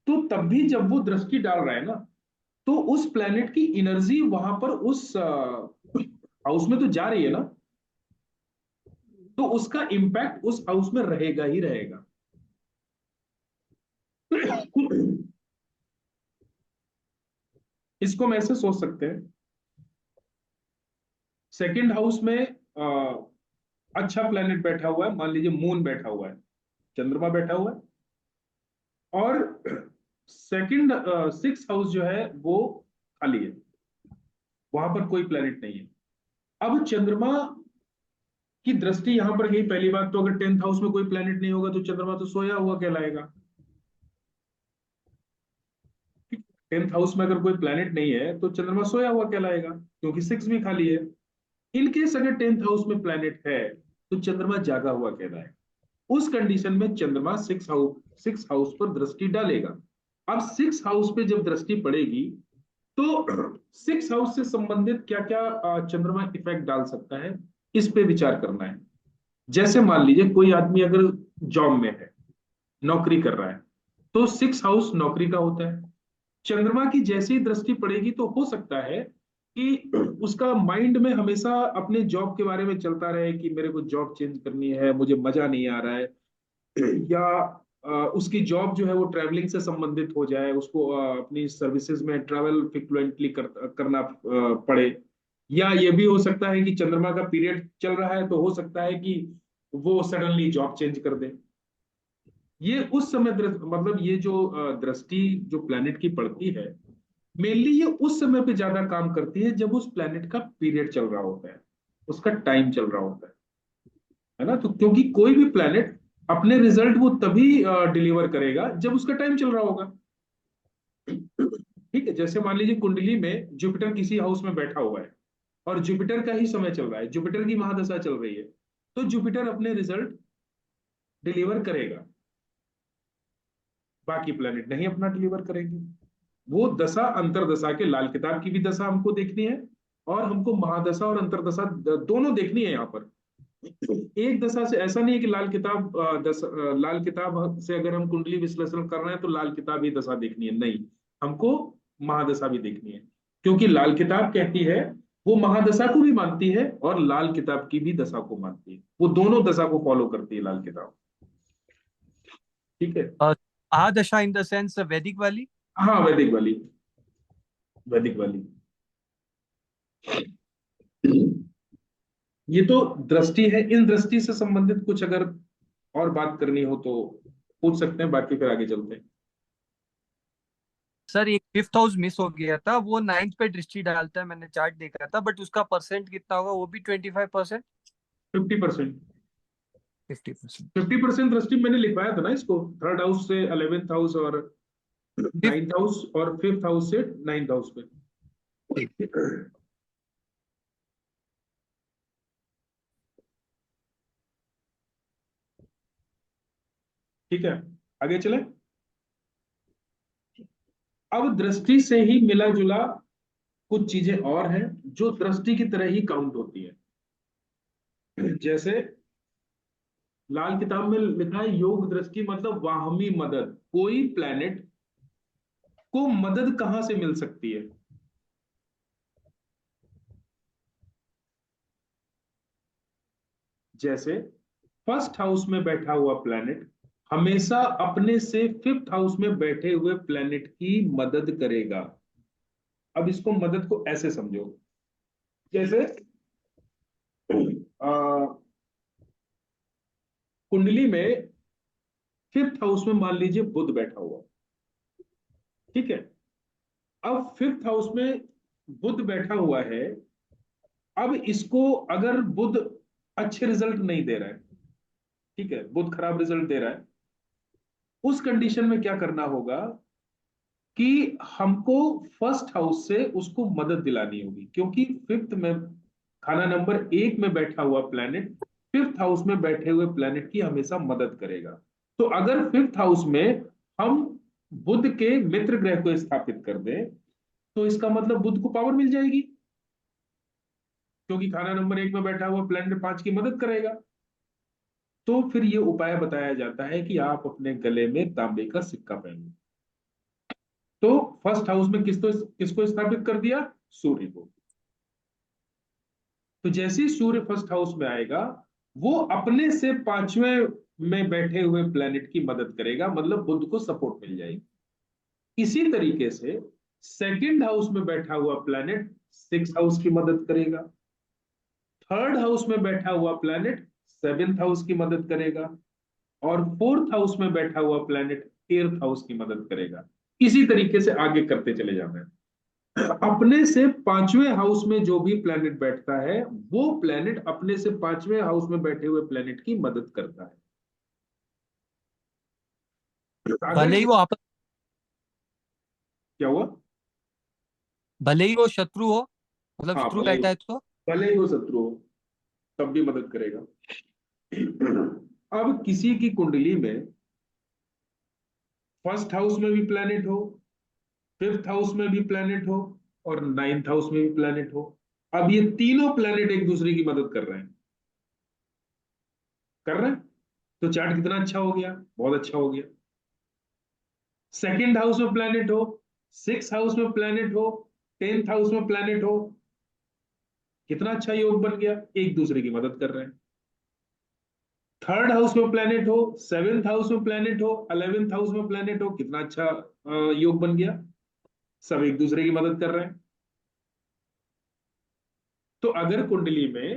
Speaker 2: तो तब भी जब वो दृष्टि डाल रहा है ना, तो उस प्लैनेट की एनर्जी वहां पर उस हाउस में तो जा रही है ना, तो उसका इम्पैक्ट उस हाउस में रहेगा ही रहेगा। इसको हम ऐसे सोच सकते हैं, सेकंड हाउस में अच्छा प्लैनेट बैठा हुआ है, मान लीजिए मून बैठा हुआ है, चंद्रमा बैठा हुआ है, और सेकंड 6th हाउस जो है वो खाली है, वहां पर कोई प्लैनेट नहीं है। अब चंद्रमा की दृष्टि यहां पर गई। पहली बात तो अगर 10th हाउस में कोई प्लैनेट नहीं होगा तो चंद्रमा तो सोया हुआ कहलाएगा। 10th हाउस में अगर कोई प्लैनेट नहीं है तो चंद्रमा सोया हुआ कहलाएगा, क्योंकि 6 भी खाली है। इनकेस अगर 10th हाउस में प्लैनेट है तो चंद्रमा जागा हुआ कहलाएगा। उस कंडीशन में चंद्रमा 6 हाउस पर दृष्टि डालेगा। अब 6 हाउस पे जब दृष्टि पड़ेगी तो 6 हाउस से संबंधित क्या क्या चंद्रमा इफेक्ट डाल सकता है, इस पे विचार करना है। जैसे मान लीजिए कोई आदमी अगर जॉब में है, नौकरी कर रहा है, तो 6 हाउस नौकरी का होता है। चंद्रमा की जैसे ही दृष्टि पड़ेगी तो हो सकता है कि उसका माइंड में हमेशा अपने जॉब के बारे में चलता रहे कि मेरे को जॉब चेंज करनी है, मुझे मजा नहीं आ रहा है, या उसकी जॉब जो है वो ट्रैवलिंग से संबंधित हो जाए, उसको अपनी सर्विसेज में ट्रैवल फ्रिक्वेंटली करना पड़े। या ये भी हो सकता है कि चंद्रमा का पीरियड चल रहा है तो हो सकता है कि वो सडनली जॉब चेंज कर दे। ये उस समय मतलब ये जो दृष्टि जो प्लैनेट की पड़ती है, मेनली ये उस समय पे ज्यादा काम करती है जब उस प्लैनेट का पीरियड चल रहा होता है, उसका टाइम चल रहा होता है ना। तो क्योंकि कोई भी प्लैनेट अपने रिजल्ट वो तभी डिलीवर करेगा जब उसका टाइम चल रहा होगा। ठीक है। जैसे मान लीजिए कुंडली में जुपिटर किसी हाउस में बैठा हुआ है और जुपिटर का ही समय चल रहा है, जुपिटर की महादशा चल रही है, तो जुपिटर अपने रिजल्ट डिलीवर करेगा, बाकी प्लैनेट नहीं अपना डिलीवर करेंगे। वो दशा अंतरदशा के, लाल किताब की भी दशा हमको देखनी है और हमको महादशा और अंतरदशा दोनों देखनी है यहाँ पर। एक दशा से ऐसा नहीं है कि लाल किताब से अगर हम कुंडली विश्लेषण कर रहे हैं तो लाल किताब ही दशा देखनी है, नहीं। हमको महादशा भी देखनी है, क्योंकि लाल किताब कहती है वो महादशा को भी मानती है और लाल किताब की भी दशा को मानती है, वो दोनों दशा को फॉलो करती है लाल किताब। ठीक है।
Speaker 3: महादशा इन द सेंस वैदिक वाली।
Speaker 2: हाँ, वैदिक वाली, वैदिक वाली। ये तो दृष्टि है, इन दृष्टि से संबंधित कुछ अगर और बात करनी हो तो पूछ सकते हैं, बाकी फिर आगे चलते हैं।
Speaker 3: सर एक फिफ्थ हाउस मिस हो गया था, वो नाइन्थ पे दृष्टि डालता है, मैंने चार्ट देखा था, बट उसका परसेंट कितना होगा, वो भी 25%।
Speaker 2: 50%।
Speaker 3: 50%।
Speaker 2: 50% दृष्टि मैंने लिखवाया था ना इसको, थर्ड हाउस से 11th हाउस और नाइन्थ हाउस और फिफ्थ हाउस से नाइन्थ हाउस पे। ठीक है, आगे चले। अब दृष्टि से ही मिला जुला कुछ चीजें और हैं जो दृष्टि की तरह ही काउंट होती है। जैसे लाल किताब में लिखा है योग दृष्टि मतलब वाहमी मदद, कोई प्लैनेट को मदद कहां से मिल सकती है। जैसे फर्स्ट हाउस में बैठा हुआ प्लैनेट हमेशा अपने से फिफ्थ हाउस में बैठे हुए प्लैनेट की मदद करेगा। अब इसको मदद को ऐसे समझो, जैसे कुंडली में फिफ्थ हाउस में मान लीजिए बुध बैठा हुआ, ठीक है। अब फिफ्थ हाउस में बुध बैठा हुआ है, अब इसको अगर बुध अच्छे रिजल्ट नहीं दे रहा है, ठीक है, बुध खराब रिजल्ट दे रहा है, उस कंडीशन में क्या करना होगा कि हमको फर्स्ट हाउस से उसको मदद दिलानी होगी, क्योंकि फिफ्थ में खाना नंबर 1 में बैठा हुआ प्लैनेट फिफ्थ हाउस में बैठे हुए प्लैनेट की हमेशा मदद करेगा। तो अगर फिफ्थ हाउस में हम बुध के मित्र ग्रह को स्थापित कर दें तो इसका मतलब बुध को पावर मिल जाएगी, क्योंकि खाना नंबर 1 में बैठा हुआ प्लैनेट 5 की मदद करेगा। तो फिर ये उपाय बताया जाता है कि आप अपने गले में तांबे का सिक्का पहनो। तो फर्स्ट हाउस में किसको स्थापित कर दिया, सूर्य को। तो जैसे ही सूर्य फर्स्ट हाउस में आएगा वो अपने से 5वें में बैठे हुए प्लैनेट की मदद करेगा, मतलब बुध को सपोर्ट मिल जाएगी। इसी तरीके से सेकंड हाउस में बैठा हुआ प्लैनेट सिक्स हाउस की मदद करेगा, थर्ड हाउस में बैठा हुआ प्लैनेट सेवेंथ हाउस की मदद करेगा, और फोर्थ हाउस में बैठा हुआ प्लैनेट एर्थ हाउस की मदद करेगा। इसी तरीके से आगे करते चले जाना है। अपने से 5वें हाउस में जो भी प्लैनेट बैठता है वो प्लैनेट अपने से 5वें हाउस में बैठे हुए प्लैनेट की मदद करता है।
Speaker 3: भले ही वो आपस
Speaker 2: क्या हुआ,
Speaker 3: भले ही वो शत्रु हो, मतलब
Speaker 2: हाँ,
Speaker 3: शत्रु बैठा है तो।
Speaker 2: भले ही वो शत्रु हो तब भी मदद करेगा। अब किसी की कुंडली में फर्स्ट हाउस में भी प्लैनेट हो, फिफ्थ हाउस में भी प्लैनेट हो और नाइन्थ हाउस में भी प्लैनेट हो, अब ये तीनों प्लैनेट एक दूसरे की मदद कर रहे हैं, कर रहे हैं, तो चार्ट कितना अच्छा हो गया, बहुत अच्छा हो गया। सेकंड हाउस में प्लैनेट हो, सिक्स हाउस में प्लैनेट हो, 10th हाउस में प्लैनेट हो, कितना अच्छा योग बन गया, एक दूसरे की मदद कर रहे हैं। थर्ड हाउस में प्लैनेट हो, सेवेंथ हाउस में प्लैनेट हो, 11th हाउस में प्लैनेट हो, कितना अच्छा योग बन गया, सब एक दूसरे की मदद कर रहे हैं। तो अगर कुंडली में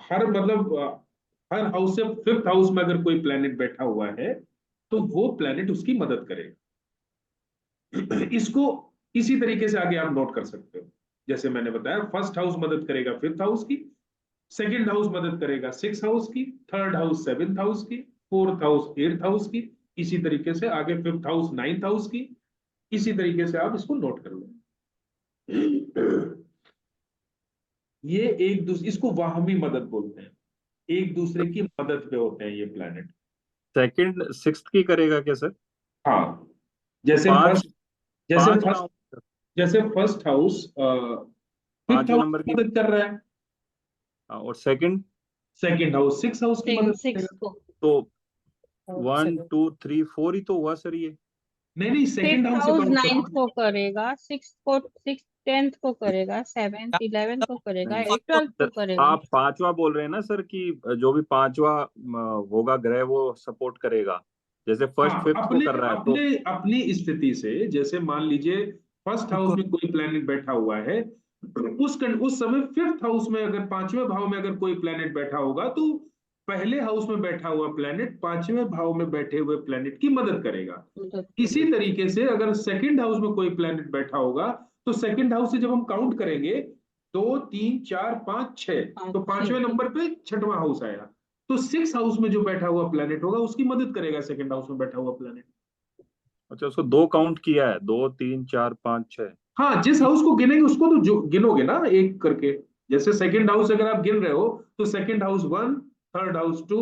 Speaker 2: हर मतलब हर हाउस से फिफ्थ हाउस में अगर कोई प्लैनेट बैठा हुआ है तो वो प्लैनेट उसकी मदद करेगा। इसको इसी तरीके से आगे आप नोट कर सकते हो, जैसे मैंने बताया फर्स्ट हाउस मदद करेगा फिफ्थ हाउस की, सेकंड हाउस मदद करेगा सिक्स हाउस की, थर्ड हाउस सेवेंथ हाउस की, फोर्थ हाउस एट्थ हाउस की, इसी तरीके से आगे फिफ्थ हाउस नाइन्थ हाउस की, इसी तरीके से आप इसको नोट कर लो। ये एक दूसरे, इसको वाहमी मदद बोलते हैं, एक दूसरे की मदद पे होते हैं ये प्लैनेट।
Speaker 5: सेकंड सिक्स्थ की करेगा क्या सर?
Speaker 2: हाँ, जैसे
Speaker 5: पांच
Speaker 2: फर्स्ट जैसे
Speaker 5: पांच
Speaker 2: फर्स्ट जैसे फर्स्ट हाउस फिफ्थ
Speaker 5: पांचवें
Speaker 2: हाउस
Speaker 5: नंबर
Speaker 2: की
Speaker 5: की।
Speaker 2: मदद कर रहा है,
Speaker 5: और second
Speaker 2: second house six house की मदद
Speaker 4: सिक्स
Speaker 2: करेगा।
Speaker 4: को
Speaker 5: तो
Speaker 4: और
Speaker 5: 1
Speaker 4: 7
Speaker 5: 2 3 4 ही तो हुआ सर ये।
Speaker 2: नहीं, सेकंड
Speaker 4: फिफ्थ
Speaker 2: हाउस से
Speaker 4: हाउस
Speaker 2: काउंट
Speaker 4: नाइन्थ
Speaker 2: करो।
Speaker 4: को करेगा, सिक्स टेंथ को करेगा, सेवेंथ इलेवेंथ को करेगा,
Speaker 5: नहीं,
Speaker 4: ट्वेल्थ को
Speaker 5: सर,
Speaker 4: करेगा।
Speaker 5: आप पांचवा बोल रहे हैं ना सर कि जो भी पांचवा होगा ग्रह वो सपोर्ट करेगा, जैसे फर्स्ट
Speaker 2: हाँ,
Speaker 5: फिफ्थ को
Speaker 2: अपने
Speaker 5: कर रहा है तो।
Speaker 2: अपने अपनी स्थिति से, जैसे मान लीजिए फर्स्ट हाउस
Speaker 3: उनको
Speaker 2: में कोई प्लेनेट बैठा हुआ है, उस समय फिफ्थ हाउस में अगर पांचवें भाव में अगर कोई प्लेनेट बैठा होगा तो पहले हाउस में बैठा हुआ प्लेनेट पांचवें भाव में बैठे हुए प्लेनेट की मदद करेगा।
Speaker 4: मदद
Speaker 2: इसी
Speaker 4: करेगा।
Speaker 2: तरीके से अगर सेकंड हाउस में कोई प्लेनेट बैठा होगा तो सेकंड हाउस से जब हम काउंट करेंगे 2 3 4 5 6, तो पांचवें
Speaker 4: छह।
Speaker 2: नंबर पे छठवां हाउस आया, तो सिक्स हाउस में जो बैठा हुआ प्लेनेट होगा उसकी मदद करेगा सेकंड हाउस में बैठा हुआ प्लेनेट।
Speaker 5: अच्छा, उसको दो काउंट किया है, 2 3 4 5 6।
Speaker 2: हाँ, जिस हाउस को गिनेंगे उसको तो जो गिनोगे ना एक करके, जैसे सेकंड हाउस अगर आप गिन रहे हो तो सेकंड हाउस 1, थर्ड हाउस 2,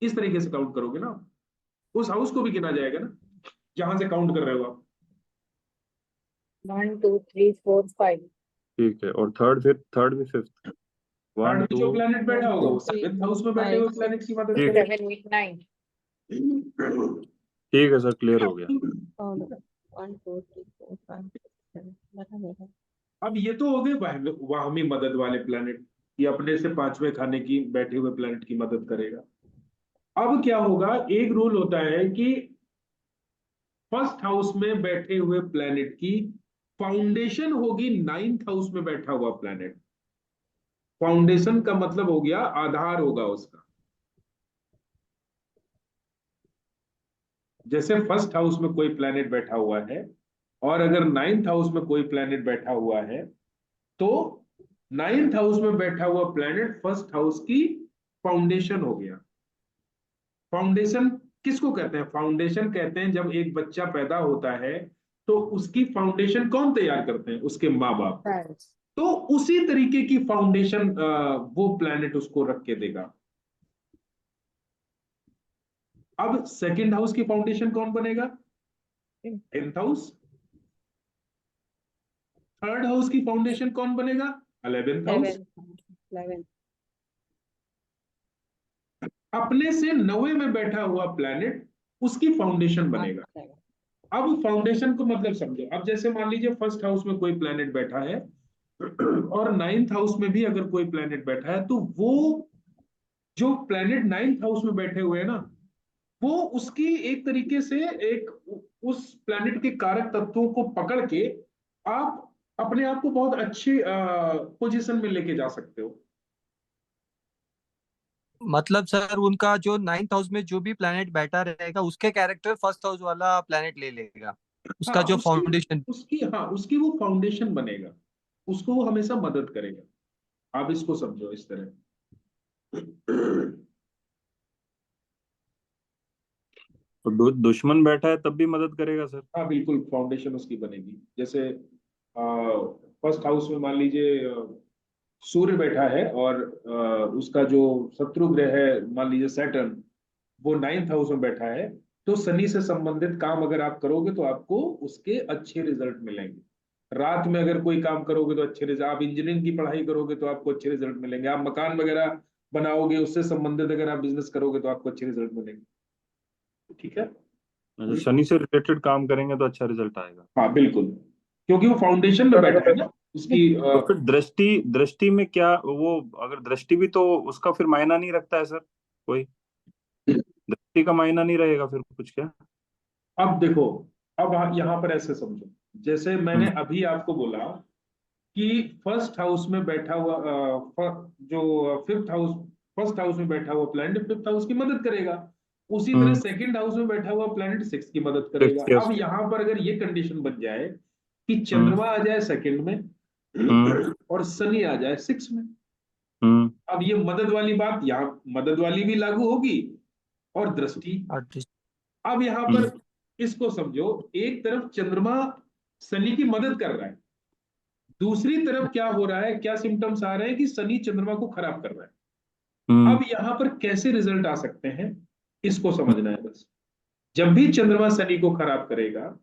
Speaker 2: इस तरीके से काउंट करोगे ना, उस हाउस को भी गिना जाएगा ना जहां से काउंट कर रहे हो आप।
Speaker 4: 1 2 3 4 5।
Speaker 5: ठीक है, और थर्ड भी फिफ्थ,
Speaker 2: थर्ड
Speaker 5: 1
Speaker 2: में
Speaker 5: 2।
Speaker 2: जो प्लेनेट बैठा
Speaker 4: 1
Speaker 2: होगा
Speaker 4: 2
Speaker 2: वो
Speaker 4: 3
Speaker 2: सेवेंथ
Speaker 4: 4
Speaker 2: हाउस में बैठे
Speaker 4: 5
Speaker 2: हुए प्लेनेट
Speaker 4: 6
Speaker 2: की मदद
Speaker 5: ठीक
Speaker 2: करेगा।
Speaker 4: 7 8 9।
Speaker 5: ठीक है सर, क्लियर हो गया।
Speaker 4: और 1 2 3 4 5 6 7 बराबर है।
Speaker 2: अब ये तो हो गए वाहमी मदद वाले प्लेनेट, ये अपने से पांचवें खाने की बैठे हुए प्लेनेट की मदद करेगा। अब क्या होगा, एक रूल होता है कि फर्स्ट हाउस में बैठे हुए प्लेनेट की फाउंडेशन होगी नाइन्थ हाउस में बैठा हुआ प्लेनेट। फाउंडेशन का मतलब हो गया आधार होगा उसका। जैसे फर्स्ट हाउस में कोई प्लेनेट बैठा हुआ है और अगर नाइन्थ हाउस में कोई प्लेनेट बैठा हुआ है, तो नाइन्थ हाउस में बैठा हुआ प्लेनेट फर्स्ट हाउस की फाउंडेशन हो गया। फाउंडेशन किसको कहते हैं? फाउंडेशन कहते हैं जब एक बच्चा पैदा होता है तो उसकी फाउंडेशन कौन तैयार करते हैं? उसके माँ बाप। तो उसी तरीके की फाउंडेशन वो प्लेनेट उसको रख के देगा। अब सेकंड हाउस की फाउंडेशन कौन बनेगा? 10th house. थर्ड हाउस की फाउंडेशन कौन बनेगा? 11th house.
Speaker 4: 11।
Speaker 2: अपने से 9वें में बैठा हुआ प्लेनेट उसकी फाउंडेशन बनेगा। अब फाउंडेशन को मतलब समझो, अब जैसे मान लीजिए फर्स्ट हाउस में कोई प्लेनेट बैठा है और नाइन्थ हाउस में भी अगर कोई प्लेनेट बैठा है, तो वो जो प्लेनेट नाइन्थ हाउस में बैठे हुए हैं ना, वो उसकी एक तरीके से एक उस प्लेनेट के कारक तत्वों को पकड़ के आप अपने आप को बहुत अच्छी पोजीशन में लेके जा सकते हो।
Speaker 3: मतलब सर उनका जो नाइन्थ हाउस में जो भी प्लेनेट बैठा रहेगा उसके कैरेक्टर फर्स्ट हाउस वाला प्लेनेट ले लेगा, उसका
Speaker 2: हाँ,
Speaker 3: जो
Speaker 2: उसकी
Speaker 3: फाउंडेशन।
Speaker 2: उसकी वो फाउंडेशन बनेगा, उसको वो हमेशा मदद करेगा। आप इसको समझो इस तरह।
Speaker 5: तो दुश्मन बैठा है तब भी मदद करेगा सर?
Speaker 2: हाँ बिल्कुल, फाउंडेशन उसकी बनेगी। जैसे फर्स्ट हाउस में मान लीजिए सूर्य बैठा है और उसका जो शत्रु ग्रह है मान लीजिए सैटर्न, वो नाइन्थ हाउस में बैठा है, तो शनि से संबंधित काम अगर आप करोगे तो आपको उसके अच्छे रिजल्ट मिलेंगे। रात में अगर कोई काम करोगे तो अच्छे रिजल्ट, आप इंजीनियरिंग की पढ़ाई करोगे तो आपको अच्छे रिजल्ट मिलेंगे, आप मकान वगैरह बनाओगे उससे संबंधित अगर आप बिजनेस करोगे तो आपको अच्छे रिजल्ट मिलेंगे। ठीक है।
Speaker 5: अच्छा, शनि से रिलेटेड काम करेंगे तो अच्छा रिजल्ट आएगा।
Speaker 2: हाँ बिल्कुल, क्योंकि वो फाउंडेशन में बैठा है ना उसकी
Speaker 5: तो फिर दृष्टि दृष्टि में क्या, वो अगर दृष्टि भी तो उसका फिर मायना नहीं रखता है सर कोई? दृष्टि का मायना नहीं रहेगा फिर कुछ क्या?
Speaker 2: अब देखो, अब यहाँ पर ऐसे समझो, जैसे मैंने
Speaker 5: हम्म।
Speaker 2: अभी आपको बोला कि फर्स्ट हाउस में बैठा हुआ जो फिफ्थ हाउस, फर्स्ट हाउस में बैठा हुआ प्लैनेट फिफ्थ हाउस की मदद करेगा, उसी तरह
Speaker 5: हम्म।
Speaker 2: सेकंड हाउस में बैठा हुआ प्लैनेट सिक्स की मदद करेगा।
Speaker 5: फिफ्थ के
Speaker 2: अब यहाँ पर अगर ये कंडीशन बन जाए कि
Speaker 5: हम्म।
Speaker 2: चंद्रमा आ जाए सेकंड में
Speaker 5: हम्म।
Speaker 2: और शनि आ जाए सिक्स में,
Speaker 5: हम्म।
Speaker 2: अब ये मदद वाली बात, यहाँ मदद वाली भी लागू होगी और दृष्टि। अब यहाँ
Speaker 5: हम्म।
Speaker 2: पर इसको समझो, एक तरफ चंद्रमा शनि की मदद कर रहा है, दूसरी तरफ क्या हो रहा है, क्या सिम्टम्स आ रहे हैं कि शनि चंद्रमा को खराब कर रहा है।
Speaker 5: हम्म।
Speaker 2: अब यहाँ पर कैसे रिजल्ट आ सकते हैं इसको समझना है बस। जब भी चंद्रमा शनि को खराब करेगा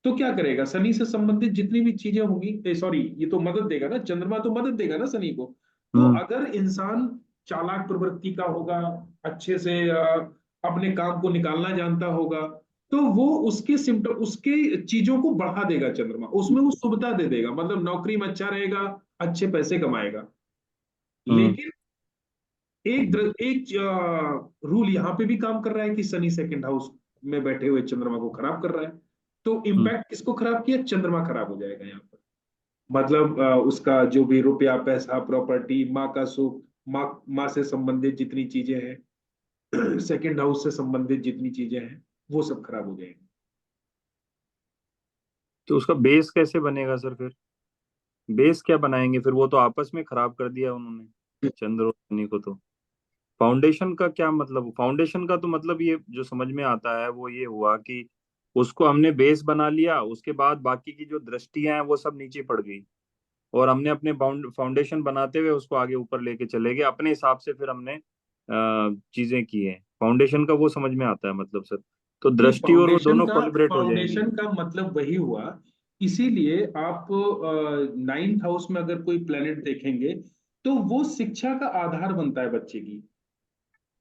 Speaker 2: तो क्या करेगा, शनि से संबंधित जितनी भी चीजें होंगी, सॉरी ये तो मदद देगा ना, चंद्रमा तो मदद देगा ना शनि को। तो
Speaker 5: हम्म।
Speaker 2: अगर इंसान चालाक प्रवृत्ति का होगा, अच्छे से अपने काम को निकालना जानता होगा, तो वो उसके सिम्टम, उसके चीजों को बढ़ा देगा चंद्रमा, उसमें वो शुभता दे देगा, मतलब नौकरी में अच्छा रहेगा, अच्छे पैसे कमाएगा। लेकिन एक रूल यहाँ पे भी काम कर रहा है कि शनि सेकंड हाउस में बैठे हुए चंद्रमा को खराब कर रहा है। तो इम्पैक्ट किसको खराब किया? चंद्रमा खराब हो जाएगा यहाँ पर। मतलब उसका जो भी रुपया पैसा प्रॉपर्टी, माँ का सुख, माँ से संबंधित जितनी चीजें हैं, सेकंड हाउस से संबंधित जितनी चीजें हैं, वो सब खराब हो जाएंगी।
Speaker 5: तो उसका बेस कैसे बनेगा सर फिर? बेस क्या बनाएंगे फिर? वो तो आपस में खराब कर दिया उन्होंने, चंद्र और शनि को। तो फाउंडेशन का क्या मतलब? फाउंडेशन का तो मतलब ये जो समझ में आता है वो ये हुआ कि उसको हमने बेस बना लिया, उसके बाद बाकी की जो दृष्टियां हैं वो सब नीचे पड़ गई, और हमने अपने फाउंडेशन बनाते हुए उसको आगे ऊपर लेके चले गए अपने हिसाब से। फिर हमने चीजें की हैं। फाउंडेशन का वो समझ में आता है मतलब सर। तो
Speaker 2: ये
Speaker 5: दृष्टि और वो दोनों कोलिब्रेट हो जाएंगी।
Speaker 2: फाउंडेशन का मतलब वही हुआ। इसीलिए आप नाइन्थ हाउस में अगर कोई प्लेनेट देखेंगे तो वो शिक्षा का आधार बनता है बच्चे की।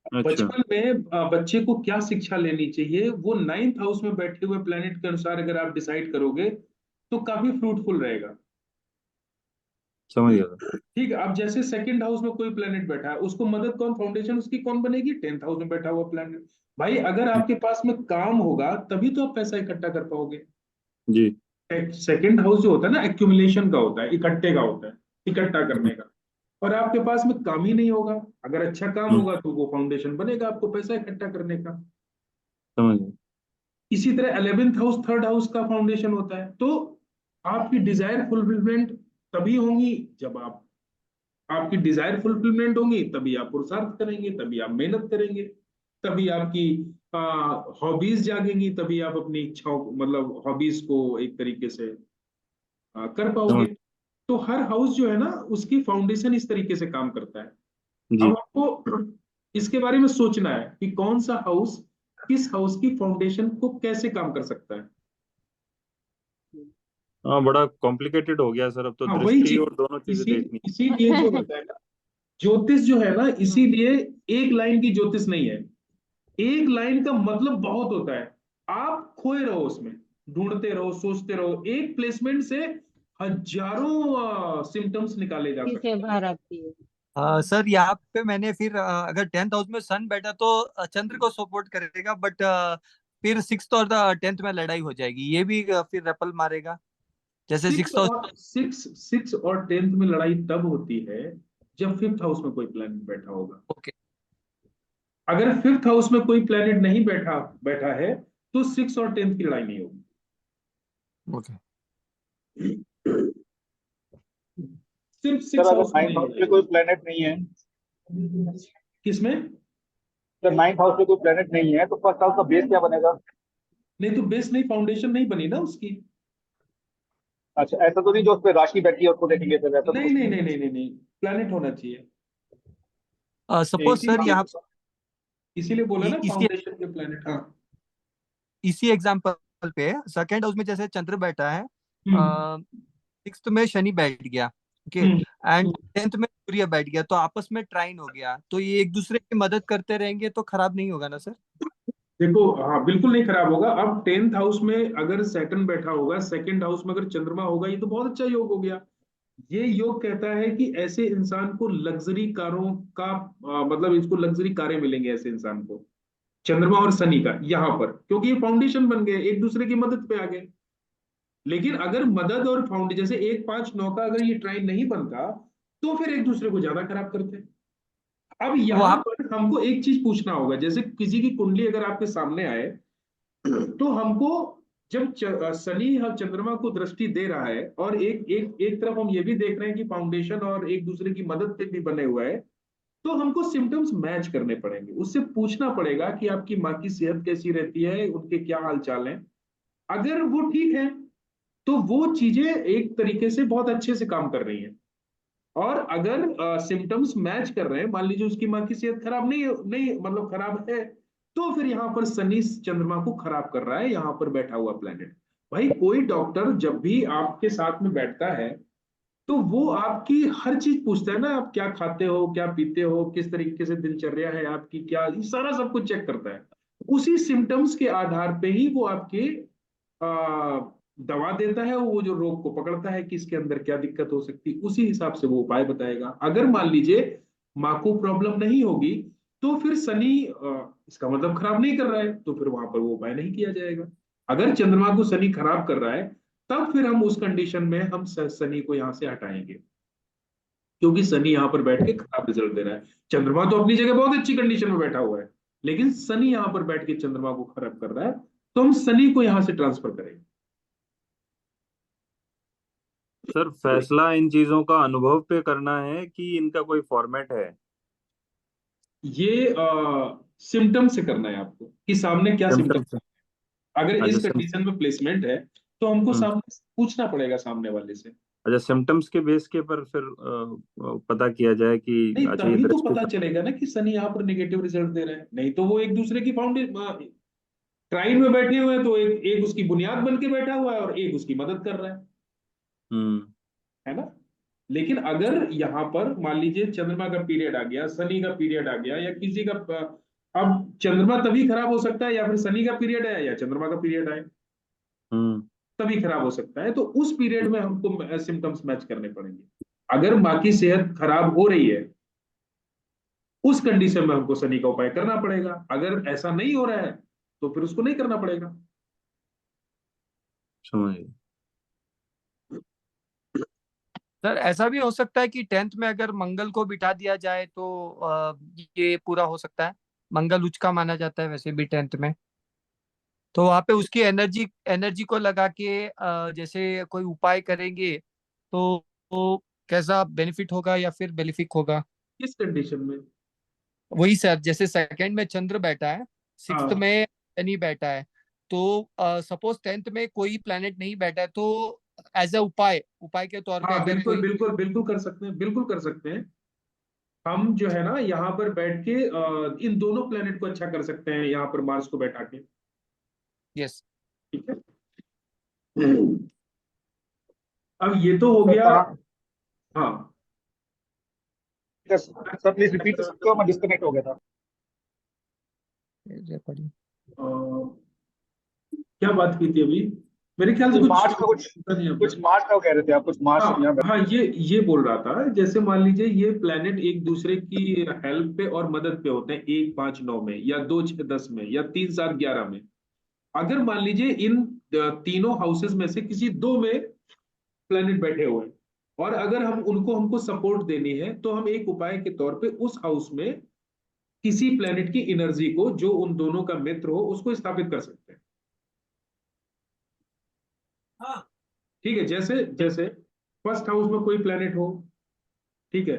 Speaker 5: अच्छा।
Speaker 2: बचपन में बच्चे को क्या शिक्षा लेनी चाहिए, वो नाइन्थ हाउस में बैठे हुए प्लेनेट के अनुसार अगर आप डिसाइड करोगे तो काफी फ्रूटफुल रहेगा।
Speaker 5: समझ गया सर।
Speaker 2: ठीक है, अब जैसे सेकंड हाउस में कोई प्लेनेट बैठा है, उसको मदद कौन, फाउंडेशन उसकी कौन बनेगी? टेंथ हाउस में बैठा हुआ प्लेनेट। भाई अगर आपके पास में काम होगा तभी तो आप पैसा इकट्ठा कर पाओगे।
Speaker 5: जी।
Speaker 2: सेकंड हाउस जो होता है ना, एक्यूमुलेशन का होता है, इकट्ठे का होता है, इकट्ठा करने का। और आपके पास में काम ही नहीं होगा, अगर अच्छा काम
Speaker 5: हम्म,
Speaker 2: होगा तो वो फाउंडेशन बनेगा आपको पैसा इकट्ठा करने का।
Speaker 5: समझ गया।
Speaker 2: इसी तरह 11th हाउस थर्ड हाउस का फाउंडेशन होता है। तो आपकी डिजायर फुलफिलमेंट तभी होंगी जब आपकी डिजायर फुलफिलमेंट होंगी, तभी आप पुरुषार्थ करेंगे, तभी आप मेहनत करेंगे, तभी आपकी हॉबीज जागेंगी, तभी आप अपनी इच्छाओं, मतलब हॉबीज को एक तरीके से कर पाओगे।
Speaker 5: समझ।
Speaker 2: तो हर हाउस जो है ना, उसकी फाउंडेशन इस तरीके से काम करता है। अब
Speaker 5: जी।
Speaker 2: आपको इसके बारे में सोचना है कि कौन सा हाउस किस हाउस की फाउंडेशन को कैसे काम कर सकता है।
Speaker 5: हाँ, बड़ा कॉम्प्लिकेटेड हो गया सर। अब तो
Speaker 2: हाँ वही
Speaker 5: दृष्टि और दोनों
Speaker 2: चीज,
Speaker 5: चीजें देखनी।
Speaker 2: इसीलिए जो होता है ना, ज्योतिष जो है ना, इसीलिए एक लाइन की ज्योतिष नहीं है। एक लाइन का मतलब बहुत होता है। आप खोए रहो उसमें, ढूंढते रहो, सोचते रहो, एक प्लेसमेंट से हजारों सिम्टम्स निकाले जा
Speaker 4: से
Speaker 2: सकते हैं।
Speaker 4: बाहर आती है।
Speaker 3: सर यहाँ पे मैंने फिर अगर 10th हाउस में सन बैठा तो चंद्र को सपोर्ट करेगा, बट फिर 6th और 10th में लड़ाई हो जाएगी, ये भी फिर रेपल मारेगा जैसे
Speaker 2: सिक्स
Speaker 3: 6th हाउस।
Speaker 2: और सिक्स और टेंथ में लड़ाई तब होती है जब फिफ्थ हाउस में कोई प्लैनेट बैठा होगा।
Speaker 3: ओके।
Speaker 2: अगर फिफ्थ हाउस में कोई प्लैनेट नहीं बैठा बैठा है तो सिक्स और टेंथ की लड़ाई नहीं होगी।
Speaker 3: ओके।
Speaker 2: सिर्फ
Speaker 6: सर
Speaker 2: सिक्स
Speaker 6: अगर
Speaker 2: हाउस में
Speaker 6: नाइन्थ
Speaker 2: नहीं
Speaker 6: हाउस
Speaker 2: लड़ाई
Speaker 6: में कोई
Speaker 2: होगी।
Speaker 6: प्लेनेट नहीं है,
Speaker 2: किसमें?
Speaker 6: सर नाइन्थ हाउस में कोई प्लेनेट नहीं है तो फर्स्ट हाउस का बेस क्या बनेगा?
Speaker 2: नहीं तो बेस नहीं, फाउंडेशन नहीं बनी ना उसकी।
Speaker 6: अच्छा, ऐसा तो नहीं जो उस पर राशि बैठी है उसको देखेंगे, सर ऐसा तो
Speaker 2: नहीं
Speaker 6: कुछ
Speaker 2: नहीं
Speaker 6: नहीं
Speaker 2: नहीं
Speaker 6: है।
Speaker 2: नहीं नहीं नहीं, प्लैनेट होना चाहिए।
Speaker 3: सपोज सर
Speaker 2: इसीलिए
Speaker 3: यहाँ
Speaker 2: इसीलिए बोला ना
Speaker 3: इसी
Speaker 2: फाउंडेशन के प्लैनेट। हाँ।
Speaker 3: इसी एग्जांपल पे सेकंड हाउस में जैसे चंद्र बैठा है,
Speaker 2: हम्म
Speaker 3: 6th में शनि बैठ गया, ओके,
Speaker 2: हम्म
Speaker 3: एंड 10th में सूर्य बैठ गया, तो आपस में ट्राइन हो गया, तो ये एक दूसरे की मदद करते रहेंगे तो खराब नहीं होगा ना सर?
Speaker 2: देखो, हाँ बिल्कुल नहीं खराब होगा। अब टेंथ हाउस में अगर सैटर्न बैठा होगा, सेकंड हाउस में अगर चंद्रमा होगा, ये तो बहुत अच्छा योग हो गया। ये योग कहता है कि ऐसे इंसान को लग्जरी कारों का मतलब इसको लग्जरी कारें मिलेंगे ऐसे इंसान को, चंद्रमा और शनि का यहाँ पर, क्योंकि ये फाउंडेशन बन गए, एक दूसरे की मदद पे आ गए। लेकिन अगर मदद और फाउंड जैसे 1 5 9 का अगर ये ट्राइन नहीं बनता तो फिर एक दूसरे को ज्यादा खराब करते। अब
Speaker 3: वो
Speaker 2: यहाँ
Speaker 3: आप
Speaker 2: पर हमको एक चीज पूछना होगा, जैसे किसी की कुंडली अगर आपके सामने आए तो हमको जब शनि हर चंद्रमा को दृष्टि दे रहा है और एक तरफ हम ये भी देख रहे हैं कि फाउंडेशन और एक दूसरे की मदद पे भी बने हुआ है, तो हमको सिम्टम्स मैच करने पड़ेंगे। उससे पूछना पड़ेगा कि आपकी माँ की सेहत कैसी रहती है, उनके क्या हाल चाल है। अगर वो ठीक है तो वो चीजें एक तरीके से बहुत अच्छे से काम कर रही हैं। और अगर सिम्टम्स मैच कर रहे हैं, मान लीजिए उसकी माँ की सेहत खराब नहीं नहीं मतलब खराब है, तो फिर यहाँ पर शनि चंद्रमा को खराब कर रहा है यहाँ पर बैठा हुआ प्लेनेट। भाई कोई डॉक्टर जब भी आपके साथ में बैठता है तो वो आपकी हर चीज पूछता है ना, आप क्या खाते हो, क्या पीते हो, किस तरीके से दिनचर्या है आपकी, क्या, ये सारा सब कुछ चेक करता है। उसी सिम्टम्स के आधार पे ही वो आपके दवा देता है, वो जो रोग को पकड़ता है कि इसके अंदर क्या दिक्कत हो सकती है, उसी हिसाब से वो उपाय बताएगा। अगर मान लीजिए माँ को प्रॉब्लम नहीं होगी तो फिर शनि इसका मतलब खराब नहीं कर रहा है, तो फिर वहां पर वो उपाय नहीं किया जाएगा। अगर चंद्रमा को शनि खराब कर रहा है तब फिर हम उस कंडीशन में हम शनि को यहाँ से हटाएंगे, क्योंकि शनि यहाँ पर बैठ के खराब रिजल्ट दे रहा है। चंद्रमा तो अपनी जगह बहुत अच्छी कंडीशन में बैठा हुआ है, लेकिन शनि यहाँ पर बैठ के चंद्रमा को खराब कर रहा है, तो हम शनि को यहाँ से ट्रांसफर करेंगे।
Speaker 5: सर फैसला इन चीजों का अनुभव पे करना है कि इनका कोई फॉर्मेट है?
Speaker 2: ये सिम्टम से करना है आपको कि सामने क्या सिम्टम।
Speaker 5: सिम्टम से।
Speaker 2: अगर इस
Speaker 5: अच्छा
Speaker 2: कंडीशन में प्लेसमेंट है तो हमको
Speaker 5: हम्म।
Speaker 2: सामने पूछना पड़ेगा सामने वाले से।
Speaker 5: अच्छा, सिम्टम्स के बेस के पर फिर पता किया जाए कि
Speaker 2: नहीं,
Speaker 5: अच्छा ये
Speaker 2: तभी तो
Speaker 5: दृष्टि।
Speaker 2: पता चलेगा ना कि शनि यहाँ पर नेगेटिव रिजल्ट दे रहा है। नहीं तो वो एक दूसरे की फाउंडेशन ट्राइन में बैठे हुए हैं, तो एक उसकी बुनियाद बन के बैठा हुआ है और एक उसकी मदद कर रहा
Speaker 5: हम्म।
Speaker 2: है ना। लेकिन अगर यहाँ पर मान लीजिए चंद्रमा का पीरियड आ गया, शनि का पीरियड आ गया, या किसी का अब चंद्रमा तभी खराब हो सकता है या फिर शनि का पीरियड आए या चंद्रमा का पीरियड आए,
Speaker 5: हम्म।
Speaker 2: तभी खराब हो सकता है। तो उस पीरियड में हमको सिम्टम्स मैच करने पड़ेंगे। अगर माँ की सेहत खराब हो रही है उस कंडीशन में हमको शनि का उपाय करना पड़ेगा। अगर ऐसा नहीं हो रहा है तो फिर उसको नहीं करना पड़ेगा।
Speaker 5: समझ गए।
Speaker 3: सर ऐसा भी हो सकता है कि 10th में अगर मंगल को बिठा दिया जाए तो ये पूरा हो सकता है। मंगल उच्च का माना जाता है वैसे भी 10th में, तो वहां पे उसकी एनर्जी एनर्जी को लगा के जैसे कोई उपाय करेंगे तो कैसा बेनिफिट होगा या फिर बेनिफिक होगा?
Speaker 2: किस कंडीशन में?
Speaker 3: वही सर, जैसे सेकंड में चंद्र बैठा है, सिक्स्थ
Speaker 2: हाँ
Speaker 3: में शनि बैठा है, तो सपोज 10th में कोई प्लेनेट नहीं बैठा है, तो एज अ उपाय उपाय के तौर पे
Speaker 2: हाँ,
Speaker 3: अगर
Speaker 2: बिल्कुल
Speaker 3: कोई
Speaker 2: बिल्कुल बिल्कुल कर सकते हैं, बिल्कुल कर सकते हैं। हम जो है ना यहाँ पर बैठ के इन दोनों प्लेनेट को अच्छा कर सकते हैं, यहाँ पर मार्स को बैठा के।
Speaker 3: यस
Speaker 2: ठीक है। अब ये तो हो
Speaker 6: सर
Speaker 2: गया।
Speaker 6: कहाँ?
Speaker 2: हाँ,
Speaker 6: सर प्लीज रिपीट कर सकते हो, मैं डिस्कनेक्ट हो गया था।
Speaker 2: क्या बात की थी अभी? मेरे ख्याल से
Speaker 6: मार्च का
Speaker 2: कुछ
Speaker 6: कुछ मार्च का कह रहे थे आप, कुछ मार्च
Speaker 2: हाँ
Speaker 6: यहाँ
Speaker 2: हाँ, ये बोल रहा था, जैसे मान लीजिए ये प्लेनेट एक दूसरे की हेल्प पे और मदद पे होते हैं 1, 5, 9 में, या 2, 6, 10 में, या 3, 7, 11 में। अगर मान लीजिए इन तीनों हाउसेस में से किसी दो में प्लेनेट बैठे हुए हैं, और अगर हमको सपोर्ट देनी है, तो हम एक उपाय के तौर पे उस हाउस में किसी प्लेनेट की एनर्जी को, जो उन दोनों का मित्र हो, उसको स्थापित कर सकते हैं। ठीक है। जैसे जैसे फर्स्ट हाउस में कोई प्लेनेट हो, ठीक है,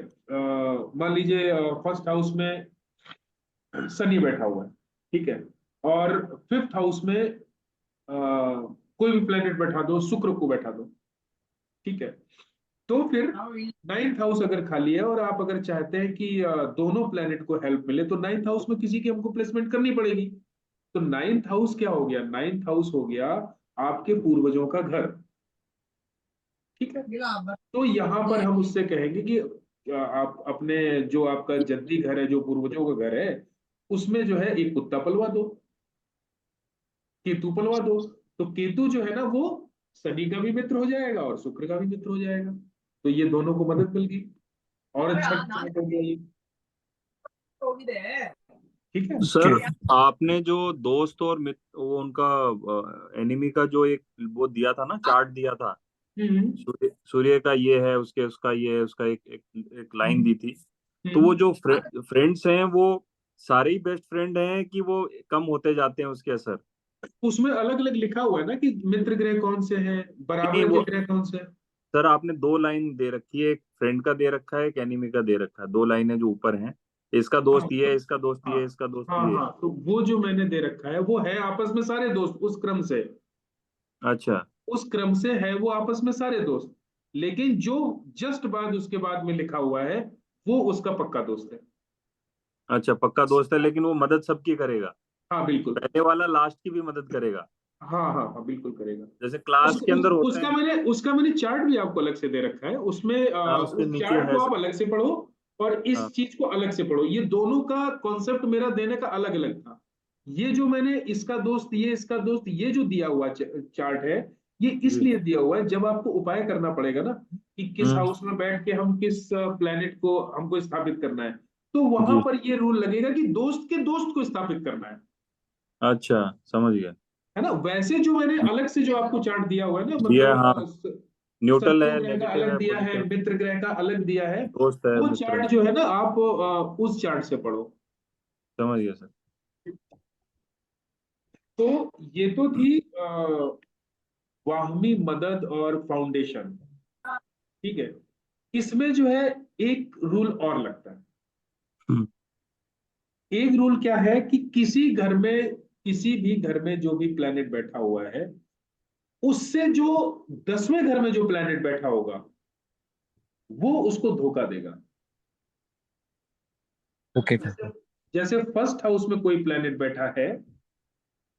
Speaker 2: मान लीजिए फर्स्ट हाउस में शनि बैठा हुआ है, ठीक है, और फिफ्थ हाउस में कोई भी प्लेनेट बैठा दो, शुक्र को बैठा दो, ठीक है। तो फिर नाइन्थ हाउस अगर खाली है और आप अगर चाहते हैं कि दोनों प्लेनेट को हेल्प मिले, तो नाइन्थ हाउस में किसी की हमको प्लेसमेंट करनी पड़ेगी। तो नाइन्थ हाउस क्या हो गया? नाइन्थ हाउस हो गया आपके पूर्वजों का घर। ठीक है। तो यहाँ पर हम उससे कहेंगे कि आप अपने, जो आपका जद्दी घर है, जो पूर्वजों का घर है, उसमें जो है एक कुत्ता पलवा दो, केतु पलवा दो। तो केतु जो है ना, वो शनि का भी मित्र हो जाएगा और शुक्र का भी मित्र हो जाएगा। तो ये दोनों को मदद मिल गई और अच्छा हो गया ये। ठीक है।
Speaker 5: सर आपने जो दोस्त और मित्र, वो उनका एनिमी का जो एक वो दिया था ना, चार्ट दिया था,
Speaker 2: हम्म
Speaker 5: सूर्य का ये है, उसके उसका ये है, उसका एक लाइन
Speaker 2: हम्म
Speaker 5: दी थी। तो वो
Speaker 2: हम्म।
Speaker 5: जो फ्रेंड्स हैं वो सारे ही बेस्ट फ्रेंड हैं कि वो कम होते जाते हैं उसके असर?
Speaker 2: उसमें अलग अलग लिखा हुआ है ना कि मित्र ग्रह कौन से हैं,
Speaker 5: नहीं
Speaker 2: बराबर के
Speaker 5: वो
Speaker 2: ग्रह कौन से हैं।
Speaker 5: सर आपने दो लाइन दे रखी है, एक फ्रेंड का दे रखा है, एक एनिमी का दे रखा है, दो लाइनें जो ऊपर हैं, इसका
Speaker 2: हाँ
Speaker 5: दोस्त ये है, इसका दोस्त
Speaker 2: हाँ
Speaker 5: ये है, इसका दोस्त
Speaker 2: हाँ
Speaker 5: ये है।
Speaker 2: हाँ, तो वो जो मैंने दे रखा है वो है आपस में सारे दोस्त, उस क्रम से।
Speaker 5: अच्छा।
Speaker 2: उस क्रम से है वो आपस में सारे दोस्त। लेकिन जो जस्ट बाद उसके बाद में लिखा हुआ है, वो उसका पक्का दोस्त है।
Speaker 5: अच्छा, पक्का दोस्त है, लेकिन वो मदद सबकी करेगा?
Speaker 2: हाँ बिल्कुल।
Speaker 5: पहले वाला लास्ट की भी मदद करेगा?
Speaker 2: हाँ हाँ हाँ, बिल्कुल करेगा।
Speaker 5: जैसे क्लास के अंदर होता है।
Speaker 2: उसका मैंने चार्ट भी आपको अलग से दे रखा है। उसमें
Speaker 5: हाँ, उसके
Speaker 2: उस
Speaker 5: नीचे
Speaker 2: चार्ट
Speaker 5: है
Speaker 2: को आप
Speaker 5: सर।
Speaker 2: अलग से पढ़ो और
Speaker 5: हाँ।
Speaker 2: इस चीज को अलग से पढ़ो। ये दोनों का कॉन्सेप्ट मेरा देने का अलग अलग था। ये जो मैंने इसका दोस्त ये इसका दोस्त ये जो दिया हुआ चार्ट है, ये इसलिए दिया हुआ है जब आपको उपाय करना पड़ेगा ना कि किस
Speaker 5: हम्म।
Speaker 2: हाउस में बैठ के हम किस प्लेनेट को हमको स्थापित करना है, तो वहां
Speaker 5: जी।
Speaker 2: पर ये रूल लगेगा कि दोस्त के दोस्त को स्थापित करना
Speaker 5: अच्छा, समझ गया।
Speaker 2: है ना। वैसे जो मैंने अलग से जो आपको चार्ट दिया हुआ है ना,
Speaker 5: दिया, हाँ।
Speaker 2: मतलब
Speaker 5: न्यूट्रल
Speaker 2: शत्रु
Speaker 5: है,
Speaker 2: ग्रह का
Speaker 5: नेगेटिव
Speaker 2: अलग
Speaker 5: है,
Speaker 2: दिया है,
Speaker 5: पॉजिटिव,
Speaker 2: मित्र ग्रह का अलग दिया है,
Speaker 5: दोस्त है,
Speaker 2: वो
Speaker 5: मित्र है।
Speaker 2: चार्ट जो है ना आप उस चार्ट से पढ़ो।
Speaker 5: समझ गया सर।
Speaker 2: तो ये तो थी वाहमी, मदद और फाउंडेशन, ठीक है। इसमें जो है एक रूल और लगता है।
Speaker 5: हम्म।
Speaker 2: एक रूल क्या है कि किसी घर में, किसी भी घर में जो भी प्लेनेट बैठा हुआ है, उससे जो 10वें घर में जो प्लेनेट बैठा होगा वो उसको धोखा देगा।
Speaker 3: ओके।
Speaker 2: जैसे फर्स्ट हाउस में कोई प्लेनेट बैठा है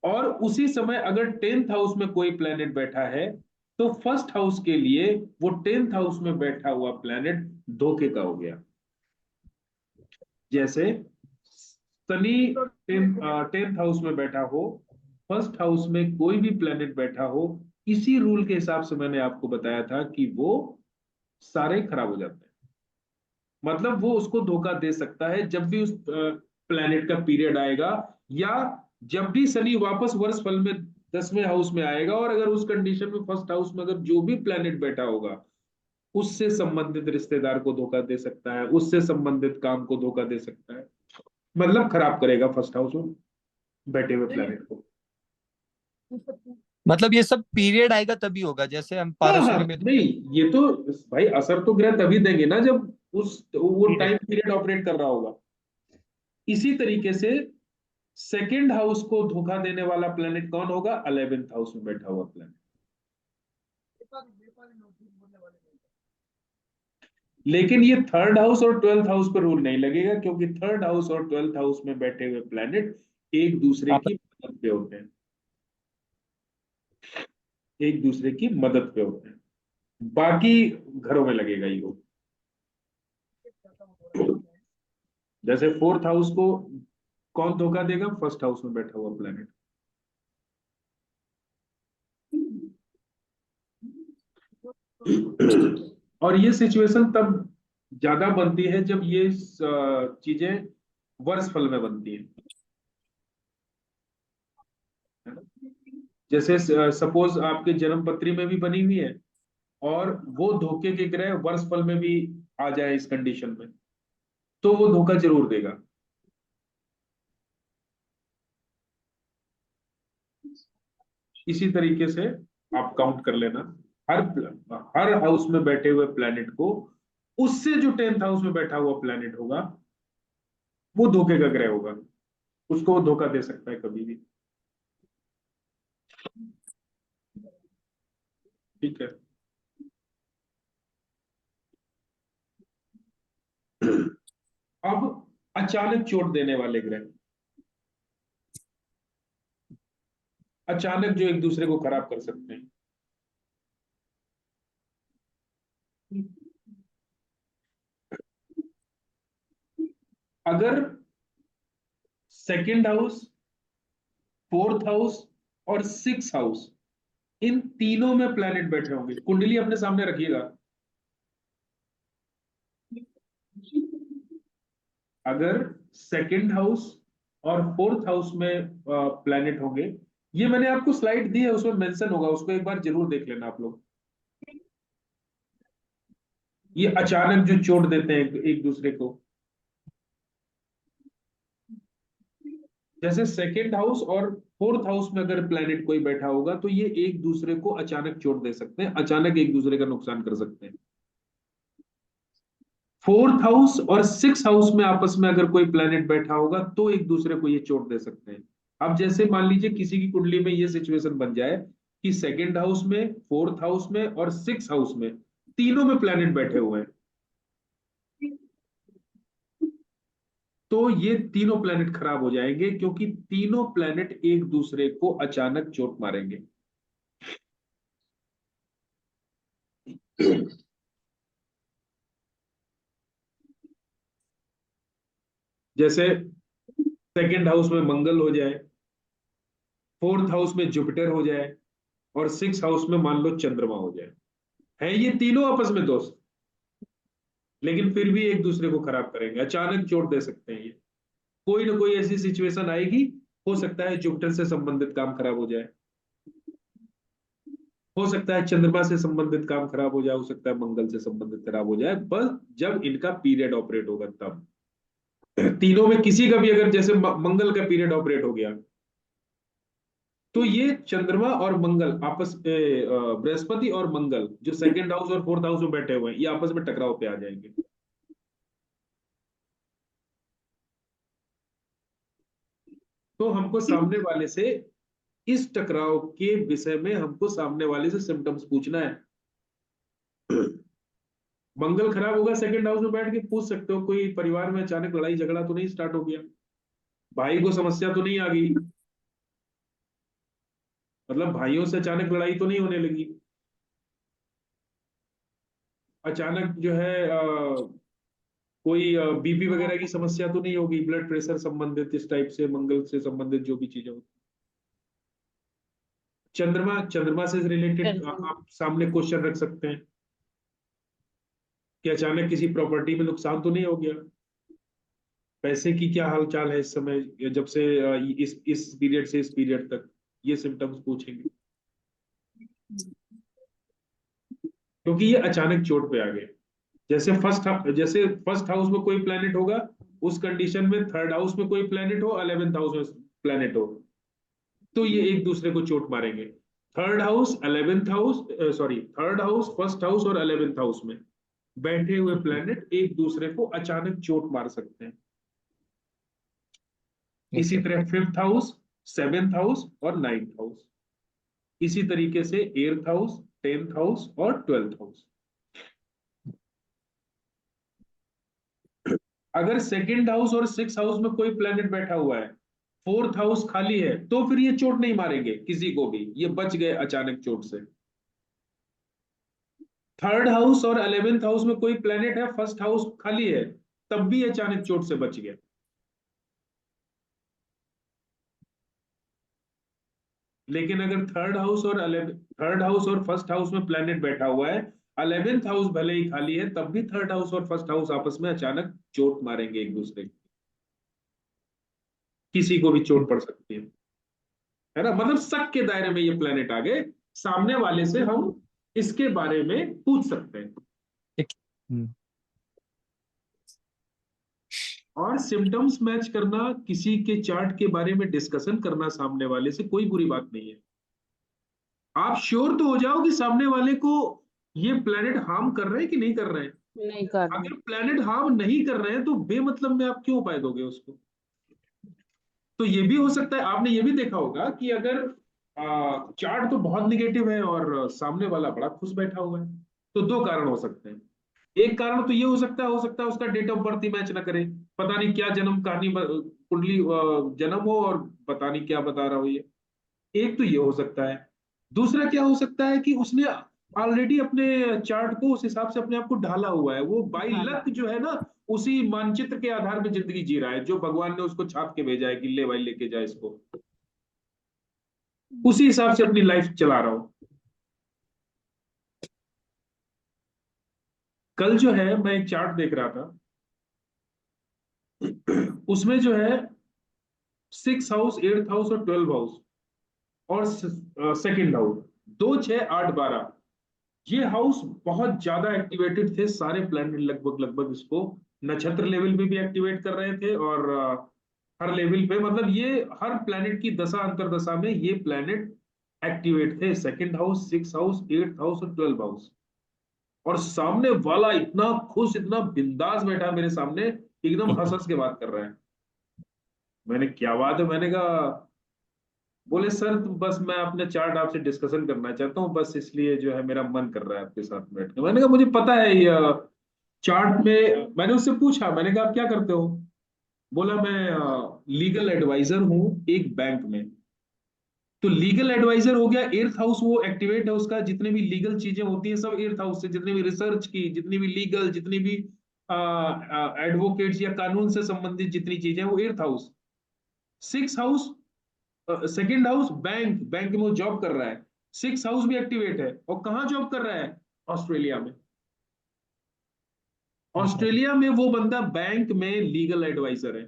Speaker 2: और उसी समय अगर 10th हाउस में कोई प्लेनेट बैठा है, तो फर्स्ट हाउस के लिए वो 10th हाउस में बैठा हुआ प्लेनेट धोखे का हो गया। जैसे शनि 10th हाउस में बैठा हो, फर्स्ट हाउस में कोई भी प्लेनेट बैठा हो, इसी रूल के हिसाब से मैंने आपको बताया था कि वो सारे खराब हो जाते हैं। मतलब वो उसको धोखा दे सकता है जब भी उस प्लेनेट का पीरियड आएगा, या जब भी शनि वापस वर्ष फल में 10वें हाउस में आएगा, और अगर उस कंडीशन में फर्स्ट हाउस में अगर जो भी प्लेनेट बैठा होगा, उससे संबंधित रिश्तेदार को धोखा दे सकता है, उससे संबंधित काम को धोखा दे सकता है, मतलब खराब करेगा फर्स्ट हाउस में बैठे हुए प्लेनेट को।
Speaker 3: मतलब ये सब पीरियड आएगा तभी होगा, जैसे हम
Speaker 2: हाँ हाँ,
Speaker 3: पारसमणि में
Speaker 2: नहीं, ये तो भाई असर तो ग्रह तभी देंगे ना जब उस वो
Speaker 3: पीरियड।
Speaker 2: टाइम पीरियड ऑपरेट कर रहा होगा। इसी तरीके से सेकेंड हाउस को धोखा देने वाला प्लेनेट कौन होगा? 11th हाउस में बैठा हुआ प्लेनेट। लेकिन ये थर्ड हाउस और 12th हाउस पर रूल नहीं लगेगा, क्योंकि थर्ड हाउस और 12th हाउस में बैठे हुए प्लेनेट एक दूसरे
Speaker 3: आप
Speaker 2: की मदद पे होते हैं, एक दूसरे की मदद पे होते हैं। बाकी घरों में लगेगा ये रूल। जैसे फोर्थ हाउस को कौन धोखा देगा? फर्स्ट हाउस में बैठा हुआ प्लेनेट। और ये सिचुएशन तब ज्यादा बनती है जब ये चीजें वर्ष फल में बनती हैं, है ना? जैसे सपोज आपके जन्म पत्री में भी बनी हुई है और वो धोखे के ग्रह वर्ष फल में भी आ जाए इस कंडीशन में, तो वो धोखा जरूर देगा। इसी तरीके से आप काउंट कर लेना, हर हर हाउस में बैठे हुए प्लेनेट को, उससे जो 10th हाउस में बैठा हुआ प्लेनेट होगा वो धोखे का ग्रह होगा, उसको वो धोखा दे सकता है कभी भी। ठीक है। अब अचानक चोट देने वाले ग्रह, अचानक जो एक दूसरे को खराब कर सकते हैं। अगर सेकंड हाउस, फोर्थ हाउस और 6th हाउस, इन तीनों में प्लैनेट बैठे होंगे, कुंडली अपने सामने रखिएगा। अगर सेकंड हाउस और फोर्थ हाउस में प्लैनेट होंगे, ये मैंने आपको स्लाइड दी है, उसमें मेंशन होगा, उसको एक बार जरूर देख लेना आप लोग। ये अचानक जो चोट देते हैं एक दूसरे को, जैसे सेकेंड हाउस और फोर्थ हाउस में अगर प्लैनेट कोई बैठा होगा तो ये एक दूसरे को अचानक चोट दे सकते हैं, अचानक एक दूसरे का नुकसान कर सकते हैं। फोर्थ हाउस और 6th हाउस में आपस में अगर कोई प्लैनेट बैठा होगा तो एक दूसरे को ये चोट दे सकते हैं। अब जैसे मान लीजिए किसी की कुंडली में ये सिचुएशन बन जाए कि सेकेंड हाउस में, फोर्थ हाउस में और 6th हाउस में तीनों में प्लैनेट बैठे हुए हैं, तो ये तीनों प्लैनेट खराब हो जाएंगे, क्योंकि तीनों प्लैनेट एक दूसरे को अचानक चोट मारेंगे। जैसे सेकेंड हाउस में मंगल हो जाए, 4th हाउस में जुपिटर हो जाए और 6th हाउस में मान लो चंद्रमा हो जाए। है ये तीनों आपस में दोस्त, लेकिन फिर भी एक दूसरे को खराब करेंगे, अचानक चोट दे सकते हैं ये। कोई ना कोई ऐसी सिचुएशन आएगी, हो सकता है जुपिटर से संबंधित काम खराब हो जाए, हो सकता है चंद्रमा से संबंधित काम खराब हो जाए, हो सकता है मंगल से संबंधित खराब हो जाए, बस जब इनका पीरियड ऑपरेट होगा तब। तीनों में किसी का भी अगर जैसे मंगल का पीरियड ऑपरेट हो गया, तो ये चंद्रमा और मंगल आपस में, बृहस्पति और मंगल जो 2nd हाउस और 4th हाउस में बैठे हुए हैं, ये आपस में टकराव पे आ जाएंगे। तो हमको सामने वाले से इस टकराव के विषय में हमको सामने वाले से सिम्टम्स पूछना है। मंगल खराब होगा 2nd हाउस में बैठ के पूछ सकते हो कोई परिवार में अचानक लड़ाई झगड़ा तो नहीं स्टार्ट हो गया, भाई को समस्या तो नहीं आ गई, मतलब भाइयों से अचानक लड़ाई तो नहीं होने लगी, अचानक जो है कोई बीपी वगैरह की समस्या तो नहीं होगी, ब्लड प्रेशर संबंधित इस टाइप से मंगल से संबंधित जो भी चीजें होती। चंद्रमा से रिलेटेड आप सामने क्वेश्चन रख सकते हैं कि अचानक किसी प्रॉपर्टी में नुकसान तो नहीं हो गया, पैसे की क्या हालचाल है इस समय, जब से इस पीरियड से इस पीरियड तक, ये सिम्टम्स पूछेंगे, क्योंकि ये अचानक चोट पे आ गए। जैसे फर्स्ट हाउस में कोई प्लेनेट होगा, उस कंडीशन में 3rd हाउस में कोई प्लेनेट हो, 11th हाउस में प्लेनेट हो, तो ये एक दूसरे को चोट मारेंगे। 3rd house 11th house, sorry 3rd house 1st house और 11th हाउस में बैठे हुए प्लेनेट एक दूसरे को अचानक चोट मार सकते हैं। इसी तरह 5th हाउस, 7th हाउस और 9th हाउस, इसी तरीके से 8th हाउस, 10th हाउस और 12th हाउस। अगर 2nd हाउस और 6th हाउस में कोई प्लेनेट बैठा हुआ है, 4th हाउस खाली है, तो फिर ये चोट नहीं मारेंगे किसी को भी, ये बच गए अचानक चोट से। 3rd हाउस और 11th हाउस में कोई प्लेनेट है, 1st हाउस खाली है, तब भी अचानक चोट से बच गया। लेकिन अगर 3rd हाउस और 1st हाउस में प्लेनेट बैठा हुआ है, 11th हाउस भले ही खाली है, तब भी 3rd हाउस और 1st हाउस आपस में अचानक चोट मारेंगे एक दूसरे को, किसी को भी चोट पड़ सकती है ना। मतलब शक के दायरे में ये प्लेनेट आ गए, सामने वाले से हम इसके बारे में पूछ सकते हैं।
Speaker 3: ठीक। हम्म।
Speaker 2: और सिम्टम्स मैच करना, किसी के चार्ट के बारे में डिस्कशन करना सामने वाले से कोई बुरी बात नहीं है। आप श्योर तो हो जाओ कि सामने वाले को ये प्लेनेट हार्म कर रहे हैं कि नहीं कर रहे हैं।
Speaker 4: नहीं कर रहे।
Speaker 2: अगर प्लेनेट हार्म नहीं कर रहे हैं तो बेमतलब में आप क्यों उपाय दोगे उसको। तो ये भी हो सकता है, आपने ये भी देखा होगा कि अगर चार्ट तो बहुत निगेटिव है और सामने वाला बड़ा खुश बैठा हुआ है, तो 2 कारण हो सकते हैं। एक कारण तो ये हो सकता है उसका डेट ऑफ बर्थ ही मैच ना करे, पता नहीं क्या जन्म कहानी कुंडली जन्म हो और पता नहीं क्या बता रहा हो ये। एक तो ये हो सकता है। दूसरा क्या हो सकता है कि उसने ऑलरेडी अपने चार्ट को उस हिसाब से अपने आप को ढाला हुआ है, वो बाई लक जो है ना, उसी मानचित्र के आधार में जिंदगी जी रहा है जो भगवान ने उसको छाप के भेजा है कि ले भाई लेके जा इसको, उसी हिसाब से अपनी लाइफ चला रहा हूं। कल जो है मैं एक चार्ट देख रहा था, उसमें जो है 6th हाउस, 8th हाउस और 12th हाउस और 2nd हाउस, 2, 6, 8, 12, ये हाउस बहुत ज्यादा एक्टिवेटेड थे। सारे प्लैनेट लगभग लगभग इसको नक्षत्र लेवल पे भी एक्टिवेट कर रहे थे और हर लेवल पे, मतलब ये हर प्लैनेट की दशा अंतरदशा में ये प्लैनेट एक्टिवेट थे। 2nd house, 6th house, 8th house और 12th हाउस। और सामने वाला इतना खुश, इतना बिंदास बैठा मेरे सामने, एकदम हंस हंस के बात कर रहा है। मैंने क्या बात है, मैंने कहा, बोले सर तो बस मैं अपने चार्ट आपसे डिस्कशन करना चाहता हूँ, बस इसलिए जो है मेरा मन कर रहा है आपके साथ बैठ के। मैंने कहा मुझे पता है ये चार्ट में, मैंने उससे पूछा, मैंने कहा आप क्या करते हो। बोला मैं लीगल एडवाइजर हूँ एक बैंक में। तो लीगल एडवाइजर हो गया, 8th हाउस वो एक्टिवेट है उसका, जितने भी लीगल चीजें होती है सब 8th हाउस से, जितनी भी रिसर्च की, जितनी भी लीगल, जितनी भी एडवोकेट्स या कानून से संबंधित जितनी चीजें, वो 8th house. 6th house second house bank, bank में वो जॉब कर रहा है, 6th हाउस भी एक्टिवेट है, और कहाँ जॉब कर रहा है? ऑस्ट्रेलिया में। ऑस्ट्रेलिया में वो बंदा बैंक में लीगल एडवाइजर है,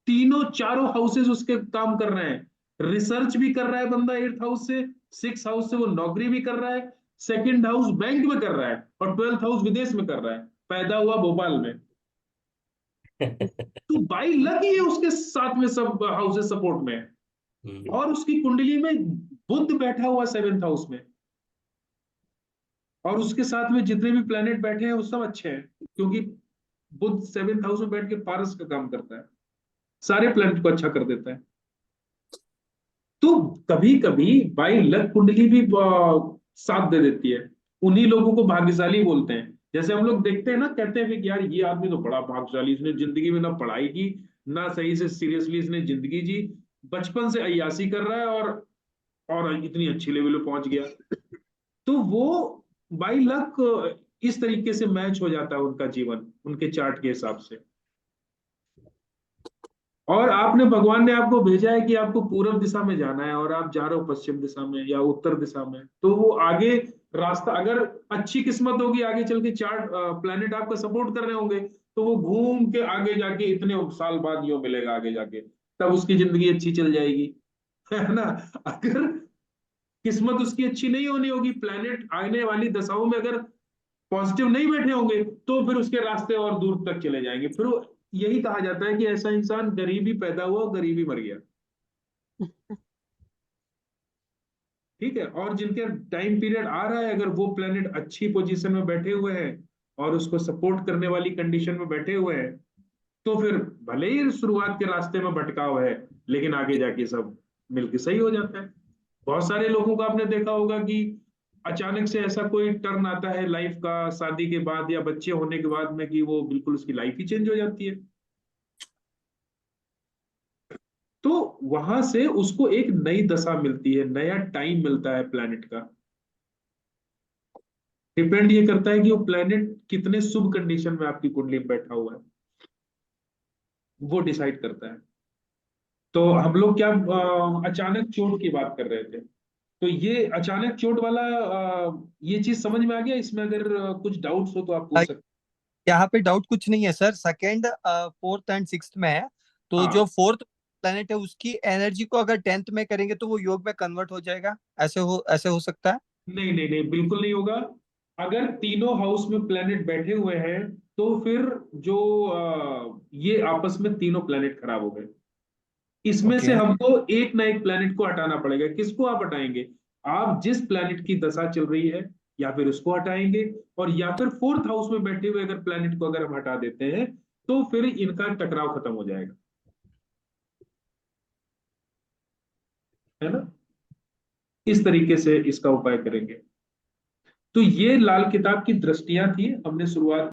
Speaker 2: तीनों चारों हाउसेस उसके काम कर रहे हैं, रिसर्च भी कर रहा है बंदा 8th हाउस से, 6th हाउस से वो नौकरी भी कर रहा है, सेकंड हाउस बैंक में कर रहा है, और 12th हाउस विदेश में कर रहा है, पैदा हुआ भोपाल में। तो बाई लक ही है उसके साथ में सब हाउसेस सपोर्ट में है, और उसकी कुंडली में बुध बैठा हुआ 7th हाउस में, और उसके साथ में जितने भी प्लेनेट बैठे हैं वो सब अच्छे हैं, क्योंकि बुध 7th हाउस में बैठ के पारस का काम करता है, सारे प्लेनेट को अच्छा कर देता है। तो कभी कभी बाई लक कुंडली भी साथ दे देती है, उन्हीं लोगों को भाग्यशाली बोलते हैं। जैसे हम लोग देखते हैं ना, कहते हैं कि यार ये आदमी तो बड़ा भाग्यशाली, इसने जिंदगी में ना पढ़ाई की, ना सही से सीरियसली इसने जिंदगी जी, बचपन से अय्यासी कर रहा है और इतनी अच्छी लेवल पे पहुंच गया। तो वो बाई लक इस तरीके से मैच हो जाता है उनका जीवन, उनके चार्ट के हिसाब से। और आपने, भगवान ने आपको भेजा है कि आपको पूर्व दिशा में जाना है, और आप जा रहे हो पश्चिम दिशा में या उत्तर दिशा में, तो वो आगे रास्ता, अगर अच्छी किस्मत होगी आगे चल के, चार्ट प्लेनेट आपका सपोर्ट कर रहे होंगे, तो वो घूम के आगे जाके इतने साल बाद यो मिलेगा आगे जाके, तब उसकी जिंदगी अच्छी चल जाएगी, है ना। अगर किस्मत उसकी अच्छी नहीं होनी होगी, प्लेनेट आने वाली दशाओं में अगर पॉजिटिव नहीं बैठे होंगे, तो फिर उसके रास्ते और दूर तक चले जाएंगे। फिर यही कहा जाता है कि ऐसा इंसान गरीब ही पैदा हुआ, गरीब ही मर गया। ठीक है, और जिनके टाइम पीरियड आ रहा है, अगर वो प्लेनेट अच्छी पोजीशन में बैठे हुए हैं और उसको सपोर्ट करने वाली कंडीशन में बैठे हुए हैं, तो फिर भले ही शुरुआत के रास्ते में भटकाव है, लेकिन आगे जाके सब मिलके सही हो जाता है। बहुत सारे लोगों को आपने देखा होगा कि अचानक से ऐसा कोई टर्न आता है लाइफ का, शादी के बाद या बच्चे होने के बाद में, कि वो बिल्कुल उसकी लाइफ ही चेंज हो जाती है। तो वहां से उसको एक नई दशा मिलती है, नया टाइम मिलता है प्लेनेट का। डिपेंड ये करता है कि वो प्लेनेट कितने शुभ कंडीशन में आपकी कुंडली में बैठा हुआ है, वो डिसाइड करता है। तो हम लोग क्या अचानक चोट की बात कर रहे थे, तो ये अचानक चोट वाला ये चीज समझ में आ गया? इसमें अगर कुछ डाउट्स हो तो आप पूछ सकते
Speaker 3: यहाँ पे डाउट कुछ नहीं है sir. Second, fourth and sixth में है,
Speaker 2: हैं।
Speaker 3: तो
Speaker 2: हाँ,
Speaker 3: जो फोर्थ प्लेनेट है उसकी एनर्जी को अगर 10th में करेंगे तो वो योग में कन्वर्ट हो जाएगा, ऐसे हो सकता है?
Speaker 2: नहीं नहीं नहीं, बिल्कुल नहीं होगा। अगर तीनों हाउस में प्लेनेट बैठे हुए हैं, तो फिर जो ये आपस में तीनों प्लेनेट खराब हो गए। इसमें से
Speaker 3: ओके।
Speaker 2: हमको एक ना एक प्लेनेट को हटाना पड़ेगा। किसको आप हटाएंगे? आप जिस प्लेनेट की दशा चल रही है, या फिर उसको हटाएंगे, और या फिर 4th हाउस में बैठे हुए अगर प्लेनेट को अगर हम हटा देते हैं, तो फिर इनका टकराव खत्म हो जाएगा, है ना। इस तरीके से इसका उपाय करेंगे। तो ये लाल किताब की दृष्टियां थी, हमने शुरुआत